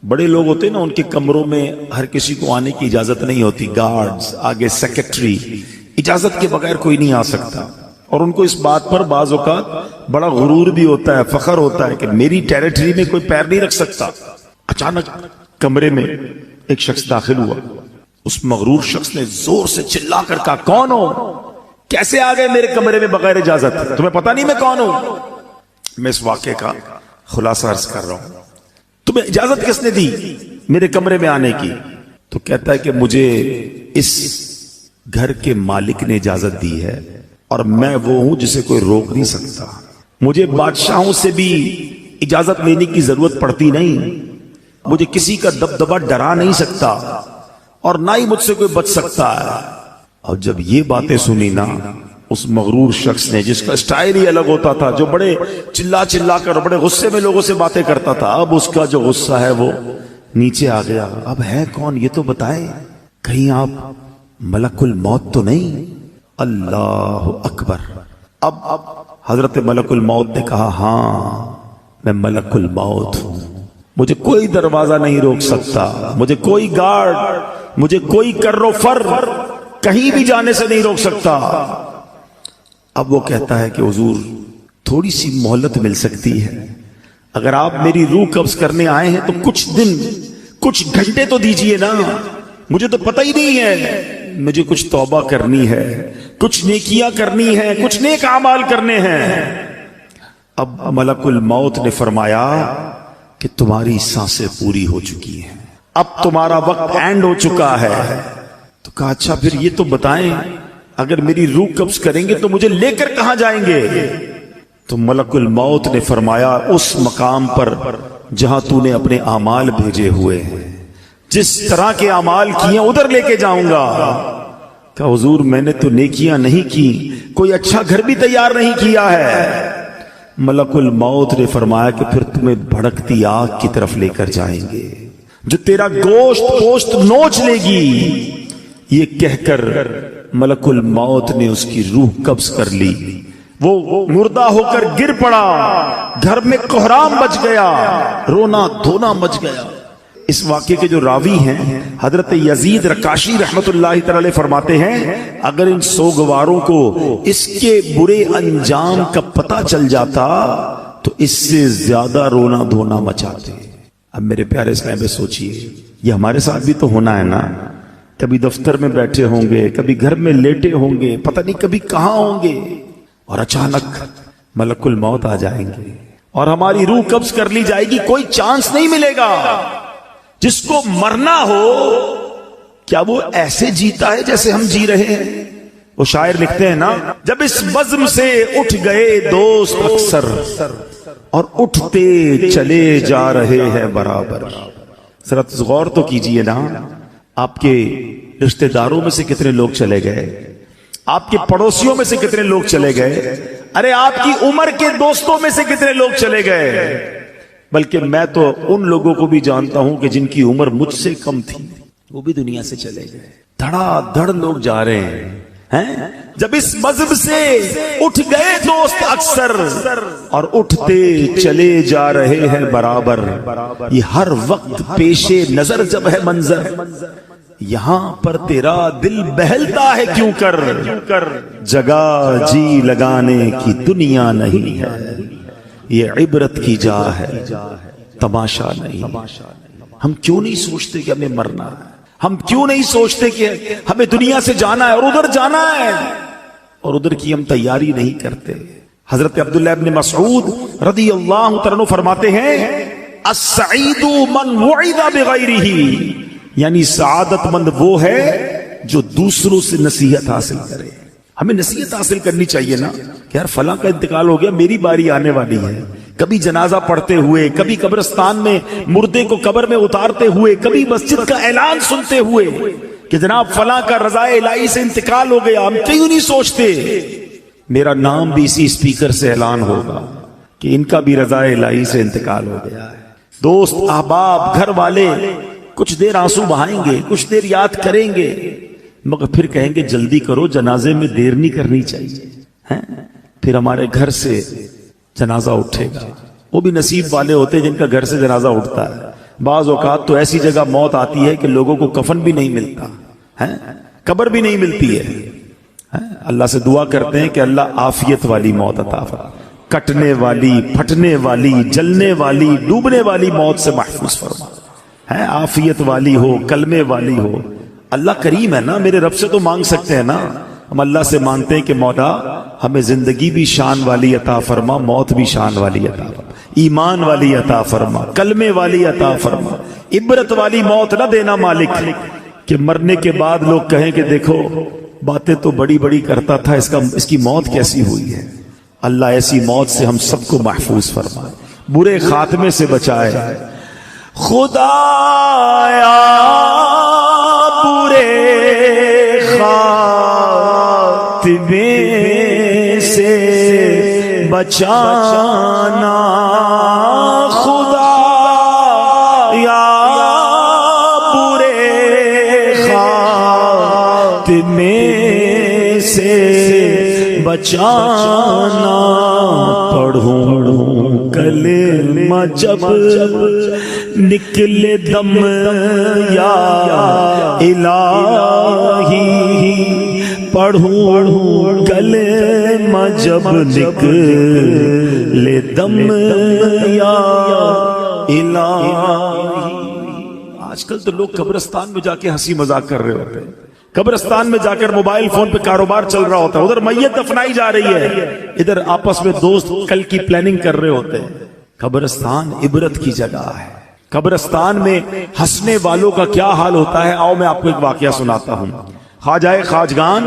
بڑے لوگ ہوتے ہیں نا، ان کے کمروں میں ہر کسی کو آنے کی اجازت نہیں ہوتی، گارڈز، آگے سیکرٹری، اجازت کے بغیر کوئی نہیں آ سکتا۔ اور ان کو اس بات پر بعض اوقات بڑا غرور بھی ہوتا ہے، فخر ہوتا ہے کہ میری ٹیریٹری میں کوئی پیر نہیں رکھ سکتا۔ اچانک کمرے میں ایک شخص داخل ہوا، اس مغرور شخص نے زور سے چلا کر کہا، کون ہو؟ کیسے آ گئے میرے کمرے میں بغیر اجازت؟ تمہیں پتہ نہیں میں کون ہوں؟ میں اس واقعے کا خلاصہ عرض کر رہا ہوں۔ تمہیں اجازت کس نے دی میرے کمرے میں آنے کی؟ تو کہتا ہے کہ مجھے اس گھر کے مالک نے اجازت دی ہے، اور میں وہ ہوں جسے کوئی روک نہیں سکتا۔ مجھے بادشاہوں سے بھی اجازت لینے کی ضرورت پڑتی نہیں، مجھے کسی کا دبدبہ ڈرا نہیں سکتا، اور نہ ہی مجھ سے کوئی بچ سکتا ہے۔ اور جب یہ باتیں سنی نا، اس مغرور شخص نے، جس کا سٹائل ہی الگ ہوتا تھا، جو بڑے چلا کر بڑے غصے میں لوگوں سے باتیں کرتا تھا، اب اس کا جو غصہ ہے وہ نیچے آ گیا۔ اب ہے کون یہ تو بتائے، کہیں آپ ملک الموت تو نہیں؟ اللہ اکبر۔ اب حضرت ملک الموت نے کہا، ہاں میں ملک الموت ہوں، مجھے کوئی دروازہ نہیں روک سکتا، مجھے کوئی گارڈ، مجھے کوئی کر و فر کہیں بھی جانے سے نہیں روک سکتا۔ اب وہ کہتا ہے کہ حضور تھوڑی سی مہلت مل سکتی ہے، اگر آپ میری روح قبض کرنے آئے ہیں تو کچھ دن، کچھ گھنٹے تو دیجئے نا، مجھے تو پتہ ہی نہیں ہے، مجھے کچھ توبہ کرنی ہے، کچھ نیکیاں کرنی ہیں، کچھ نیک اعمال کرنے ہیں۔ اب ملک الموت نے فرمایا کہ تمہاری سانسیں پوری ہو چکی ہیں، اب تمہارا وقت اینڈ ہو چکا ہے۔ تو کہا اچھا پھر یہ تو بتائیں، اگر میری روح قبض کریں گے تو مجھے لے کر کہاں جائیں گے؟ تو ملک الموت نے فرمایا، اس مقام پر جہاں تو نے اپنے اعمال بھیجے ہوئے ہیں، جس طرح کے اعمال کیے ادھر لے کے جاؤں گا۔ کہ حضور میں نے تو نیکیاں نہیں کی، کوئی اچھا گھر بھی تیار نہیں کیا ہے۔ ملک الموت نے فرمایا کہ پھر تمہیں بھڑکتی آگ کی طرف لے کر جائیں گے، جو تیرا گوشت پوشت نوچ لے گی۔ یہ کہہ کر ملک الموت نے اس کی روح قبض کر لی، وہ مردہ ہو کر گر پڑا، گھر میں کوہرام مچ گیا، رونا دھونا مچ گیا۔ اس واقعے کے جو راوی ہیں حضرت یزید رکاشی رحمت اللہ تعالی فرماتے ہیں، اگر ان سوگواروں کو اس کے برے انجام کا پتہ چل جاتا تو اس سے زیادہ رونا دھونا مچاتے۔ اب میرے پیارے صاحب سوچئے، یہ ہمارے ساتھ بھی تو ہونا ہے نا، کبھی دفتر میں بیٹھے ہوں گے، کبھی گھر میں لیٹے ہوں گے، پتہ نہیں کبھی کہاں ہوں گے، اور اچانک ملک الموت آ جائیں گے اور ہماری روح قبض کر لی جائے گی، کوئی چانس نہیں ملے گا۔ جس کو مرنا ہو کیا وہ ایسے جیتا ہے جیسے ہم جی رہے ہیں؟ وہ شاعر لکھتے ہیں نا، جب اس بزم سے اٹھ گئے دوست اکثر اور اٹھتے چلے جا رہے ہیں برابر. ذرا غور تو کیجئے نا، آپ کے رشتہ داروں میں سے کتنے لوگ چلے گئے، آپ کے پڑوسیوں میں سے کتنے لوگ چلے گئے، ارے آپ کی عمر کے دوستوں میں سے کتنے لوگ چلے گئے. بلکہ میں تو ان لوگوں کو بھی جانتا ہوں کہ جن کی عمر مجھ سے کم تھی، وہ بھی دنیا سے چلے گئے. دھڑا دھڑ لوگ جا رہے ہیں. جب اس مذہب سے اٹھ گئے دوست اکثر اور اٹھتے چلے جا رہے ہیں برابر. یہ ہر وقت پیش نظر جب ہے منظر، یہاں پر تیرا دل بہلتا ہے کیوں کر، جگہ جی لگانے کی دنیا نہیں ہے، یہ عبرت کی جا ہے تماشا نہیں. ہم کیوں نہیں سوچتے کہ ہمیں مرنا ہے، ہم کیوں نہیں سوچتے کہ ہمیں دنیا سے جانا ہے اور ادھر جانا ہے، اور ادھر کی ہم تیاری نہیں کرتے. حضرت عبداللہ ابن مسعود رضی اللہ عنہ فرماتے ہیں السعید من وعد بغیرہ، یعنی سعادت مند وہ ہے جو دوسروں سے نصیحت حاصل کرے. ہمیں نصیحت حاصل کرنی چاہیے نا کہ یار فلاں کا انتقال ہو گیا، میری باری آنے والی ہے. کبھی جنازہ پڑھتے ہوئے، کبھی قبرستان میں مردے کو قبر میں اتارتے ہوئے، کبھی مسجد کا اعلان سنتے ہوئے کہ جناب فلاں کا رضا الہی سے انتقال ہو گیا، ہم کیوں نہیں سوچتے میرا نام بھی اسی اسپیکر سے اعلان ہوگا کہ ان کا بھی رضا الہی سے انتقال ہو گیا ہے. دوست احباب گھر والے کچھ دیر آنسو بہائیں گے، کچھ دیر یاد کریں گے، مگر پھر کہیں گے جلدی کرو، جنازے میں دیر نہیں کرنی چاہیے. پھر ہمارے گھر سے جنازہ اٹھے گا. وہ بھی نصیب والے ہوتے ہیں جن کا گھر سے جنازہ اٹھتا ہے. بعض اوقات تو ایسی جگہ موت آتی ہے کہ لوگوں کو کفن بھی نہیں ملتا ہے، قبر بھی نہیں ملتی ہے. اللہ سے دعا کرتے ہیں کہ اللہ عافیت والی موت عطا فرمائے، کٹنے والی، پھٹنے والی، جلنے والی، ڈوبنے والی موت سے محفوظ فرمائے. عافیت والی ہو، کلمے والی ہو. اللہ کریم ہے نا، میرے رب سے تو مانگ سکتے ہیں نا. ہم اللہ سے مانگتے ہیں کہ مولا ہمیں زندگی بھی شان والی عطا فرما، موت بھی شان والی عطا فرما، ایمان والی عطا فرما، کلمے والی عطا فرما. عبرت والی موت نہ دینا مالک کہ مرنے کے بعد لوگ کہیں کہ دیکھو باتیں تو بڑی بڑی کرتا تھا، اس کی موت کیسی ہوئی ہے. اللہ ایسی موت سے ہم سب کو محفوظ فرمائے، برے خاتمے سے بچائے. خدایا برے خاتمے سے بچانا، خدا یا برے خاتمے سے بچانا. پڑھوں کلمہ جب نکلے دم یا الہی، پڑھوں کلمہ جب نکلے دم یا الہی. آج کل تو لوگ قبرستان میں جا کے ہنسی مذاق کر رہے ہوتے ہیں، قبرستان میں جا کر موبائل فون پہ کاروبار چل رہا ہوتا ہے، ادھر میت دفنائی جا رہی ہے، ادھر آپس میں دوست کل کی پلاننگ کر رہے ہوتے ہیں. قبرستان عبرت کی جگہ ہے. قبرستان میں ہنسنے والوں کا کیا حال ہوتا ہے، آؤ میں آپ کو ایک واقعہ سناتا ہوں. خواجہ خواجگان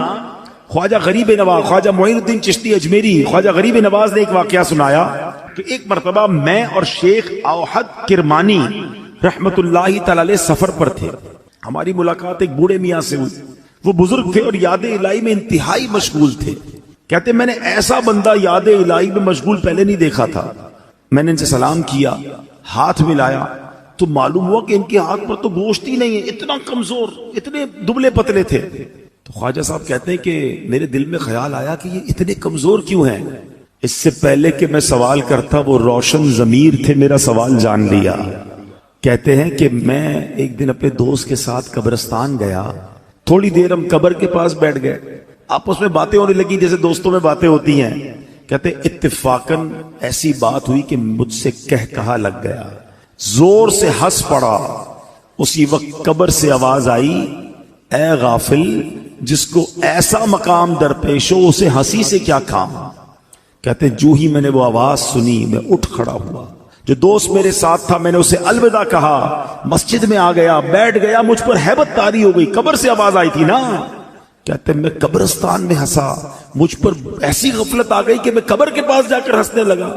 خواجہ غریب نواز، خواجہ معین الدین چشتی اجمیری، خواجہ غریب نواز نے ایک واقعہ سنایا کہ ایک مرتبہ میں اور شیخ اوحد کرمانی رحمت اللہ تعالی علیہ سفر پر تھے. ہماری ملاقات ایک بوڑھے میاں سے ہوئی. وہ بزرگ تھے اور یاد الہی میں انتہائی مشغول تھے. کہتے میں نے ایسا بندہ یاد الہی میں مشغول پہلے نہیں دیکھا تھا. میں نے ان سے سلام کیا، ہاتھ ملایا تو معلوم ہوا کہ ان کے ہاتھ پر تو گوشت ہی نہیں ہے، اتنا کمزور، اتنے دبلے پتلے تھے. تو خواجہ صاحب کہتے ہیں کہ میرے دل میں خیال آیا کہ یہ اتنے کمزور کیوں ہیں. اس سے پہلے کہ میں سوال کرتا وہ روشن ضمیر تھے، میرا سوال جان لیا. کہتے ہیں کہ میں ایک دن اپنے دوست کے ساتھ قبرستان گیا، تھوڑی دیر ہم قبر کے پاس بیٹھ گئے، آپس میں باتیں ہونے لگی جیسے دوستوں میں باتیں ہوتی ہیں. کہتے اتفاقاً ایسی بات ہوئی کہ مجھ سے کہا لگ گیا، زور سے ہنس پڑا. اسی وقت قبر سے آواز آئی، اے غافل، جس کو ایسا مقام درپیش ہو اسے ہنسی سے کیا کام. کہتے جو ہی میں نے وہ آواز سنی میں اٹھ کھڑا ہوا. جو دوست میرے ساتھ تھا میں نے اسے الوداع کہا، مسجد میں آ گیا، بیٹھ گیا. مجھ پر ہیبت طاری ہو گئی، قبر سے آواز آئی تھی نا. کہتے ہیں میں قبرستان میں ہنسا, مجھ پر ایسی غفلت آ گئی کہ میں قبر کے پاس جا کر ہنسنے لگا.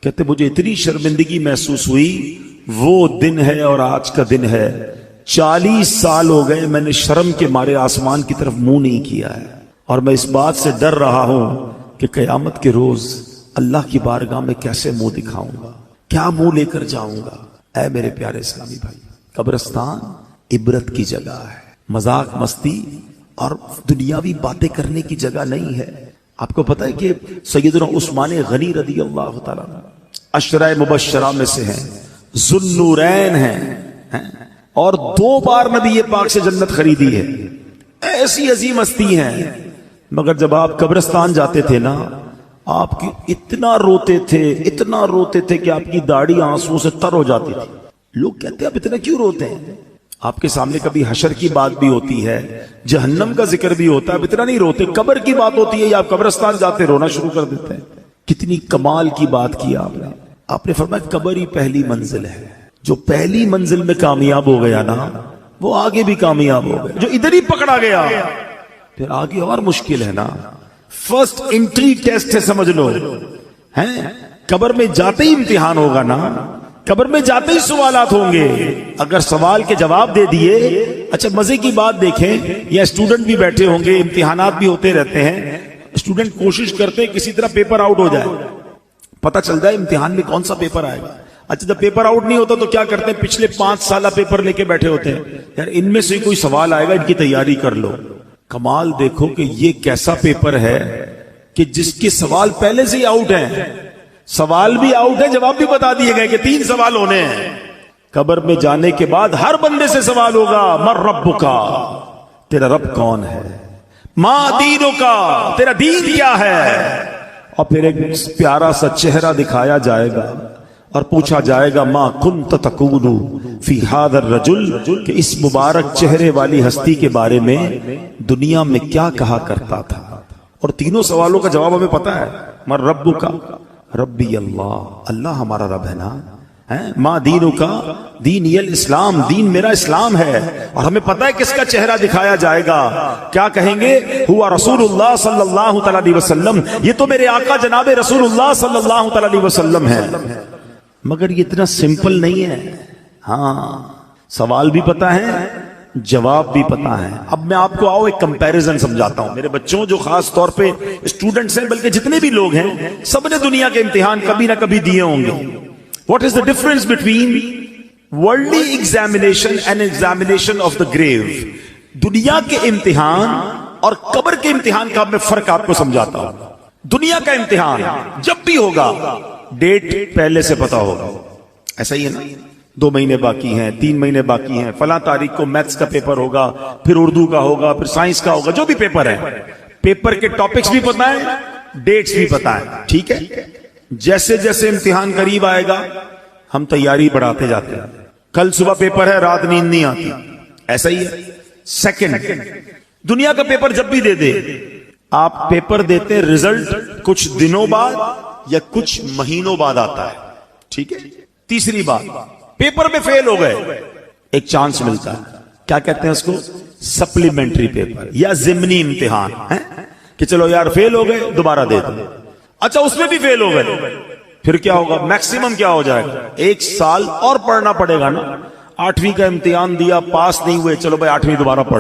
کہتے مجھے اتنی شرمندگی محسوس ہوئی. وہ دن ہے اور آج کا دن ہے, 40 سال ہو گئے میں نے شرم کے مارے آسمان کی طرف منہ نہیں کیا ہے, اور میں اس بات سے ڈر رہا ہوں کہ قیامت کے روز اللہ کی بارگاہ میں کیسے منہ دکھاؤں گا, کیا منہ لے کر جاؤں گا. اے میرے پیارے اسلامی بھائی, قبرستان عبرت کی جگہ ہے, مذاق مستی اور دنیاوی باتیں کرنے کی جگہ نہیں ہے. آپ کو پتہ ہے کہ سیدنا عثمان غنی رضی اللہ تعالیٰ عشرہ مبشرہ میں سے ہیں, ذوالنورین ہیں, اور 2 بار نبی پاک سے جنت خریدی ہے. ایسی عظیم ہستی ہیں, مگر جب آپ قبرستان جاتے تھے نا, آپ کی اتنا روتے تھے کہ آپ کی داڑھی آنسو سے تر ہو جاتی تھی. لوگ کہتے ہیں آپ اتنا کیوں روتے ہیں؟ آپ کے سامنے کبھی حشر کی بات بھی ہوتی ہے, جہنم کا ذکر بھی ہوتا ہے, اب اتنا نہیں روتے. قبر کی بات ہوتی ہے یا آپ قبرستان جاتے رونا شروع کر دیتے ہیں. کتنی کمال کی بات کی آپ نے فرمایا قبر ہی پہلی منزل ہے. جو پہلی منزل میں کامیاب ہو گیا نا, وہ آگے بھی کامیاب ہو گیا. جو ادھر ہی پکڑا گیا پھر آگے اور مشکل ہے نا. فرسٹ انٹری ٹیسٹ ہے, سمجھ لو. قبر میں جاتے ہی امتحان ہوگا نا, قبر میں جاتے ہی سوالات ہوں گے. اگر سوال کے جواب دے دیے, اچھا مزے کی بات دیکھیں, یا اسٹوڈنٹ بھی بیٹھے ہوں گے, امتحانات بھی ہوتے رہتے ہیں, اسٹوڈنٹ کوشش کرتے ہیں کسی طرح پیپر آؤٹ ہو جائے, پتہ چل جائے امتحان میں کون سا پیپر آئے گا. اچھا جب پیپر آؤٹ نہیں ہوتا تو کیا کرتے ہیں, پچھلے 5 سالہ پیپر لے کے بیٹھے ہوتے ہیں, یار ان میں سے کوئی سوال آئے گا, ان کی تیاری کر لو. کمال دیکھو کہ یہ کیسا پیپر ہے کہ جس کے سوال پہلے سے ہی آؤٹ ہیں, سوال بھی آؤٹ ہے, جواب بھی بتا دیے گئے کہ 3 سوال ہونے ہیں. قبر میں جانے کے بعد ہر بندے سے سوال ہوگا, من ربک, تیرا رب کون ہے, ما دینک, تیرا دین کیا ہے. اور پھر ایک پیارا سا چہرہ دکھایا جائے گا اور پوچھا جائے گا, ما کنت تقول فی ھذا الرجل, کہ اس مبارک چہرے والی ہستی کے بارے میں دنیا میں کیا کہا کرتا تھا. اور تینوں سوالوں کا جواب ہمیں پتا ہے. من ربک, ربی اللہ, اللہ ہمارا رب ہے نا. ما دینک, دین الاسلام, دین میرا اسلام ہے. اور ہمیں پتا ہے کس کا چہرہ دکھایا جائے گا, کیا کہیں گے, ہوا رسول اللہ صلی اللہ تعالی علیہ وسلم, یہ تو میرے آقا جناب رسول اللہ صلی اللہ تعالی علیہ وسلم ہے. مگر یہ اتنا سمپل نہیں ہے. ہاں سوال بھی پتا ہے, جواب بھی پتا ہے. اب میں آپ کو آؤ ایک کمپیریزن سمجھاتا ہوں. میرے بچوں جو خاص طور پہ اسٹوڈنٹس ہیں, بلکہ جتنے بھی لوگ ہیں, سب نے دنیا کے امتحان کبھی نہ کبھی دیے ہوں گے. What is the difference between worldly examination and examination of the grave? دنیا کے امتحان اور قبر کے امتحان کا میں فرق آپ کو سمجھاتا ہوں. دنیا کا امتحان جب بھی ہوگا ڈیٹ پہلے سے پتا ہوگا, ایسا ہی ہے نا. 2 مہینے باقی ہیں, 3 مہینے باقی ہیں, فلاں تاریخ کو میتھس کا پیپر ہوگا, پھر اردو کا ہوگا, پھر سائنس کا ہوگا, جو بھی پیپر ہے, پیپر کے ٹاپکس بھی پتا ہے, ڈیٹس بھی پتا ہے. ٹھیک ہے, جیسے جیسے امتحان قریب آئے گا ہم تیاری بڑھاتے جاتے ہیں. کل صبح پیپر ہے, رات نیند نہیں آتی, ایسا ہی ہے. سیکنڈ, دنیا کا پیپر جب بھی دے دے, آپ پیپر دیتے ہیں, رزلٹ کچھ دنوں بعد یا کچھ مہینوں بعد آتا ہے. ٹھیک ہے. تیسری بات, پیپر میں فیل ہو گئے, ایک چانس ملتا ہے, کیا کہتے ہیں اس کو, سپلیمنٹری پیپر یا ضمنی امتحان, کہ چلو یار فیل ہو گئے, دوبارہ دے دو. اچھا اس میں بھی فیل ہو گئے, پھر کیا ہوگا, میکسیمم کیا ہو جائے گا, 1 سال اور پڑھنا پڑے گا نا. 8ویں کا امتحان دیا, پاس نہیں ہوئے, چلو بھائی 8ویں دوبارہ پڑھ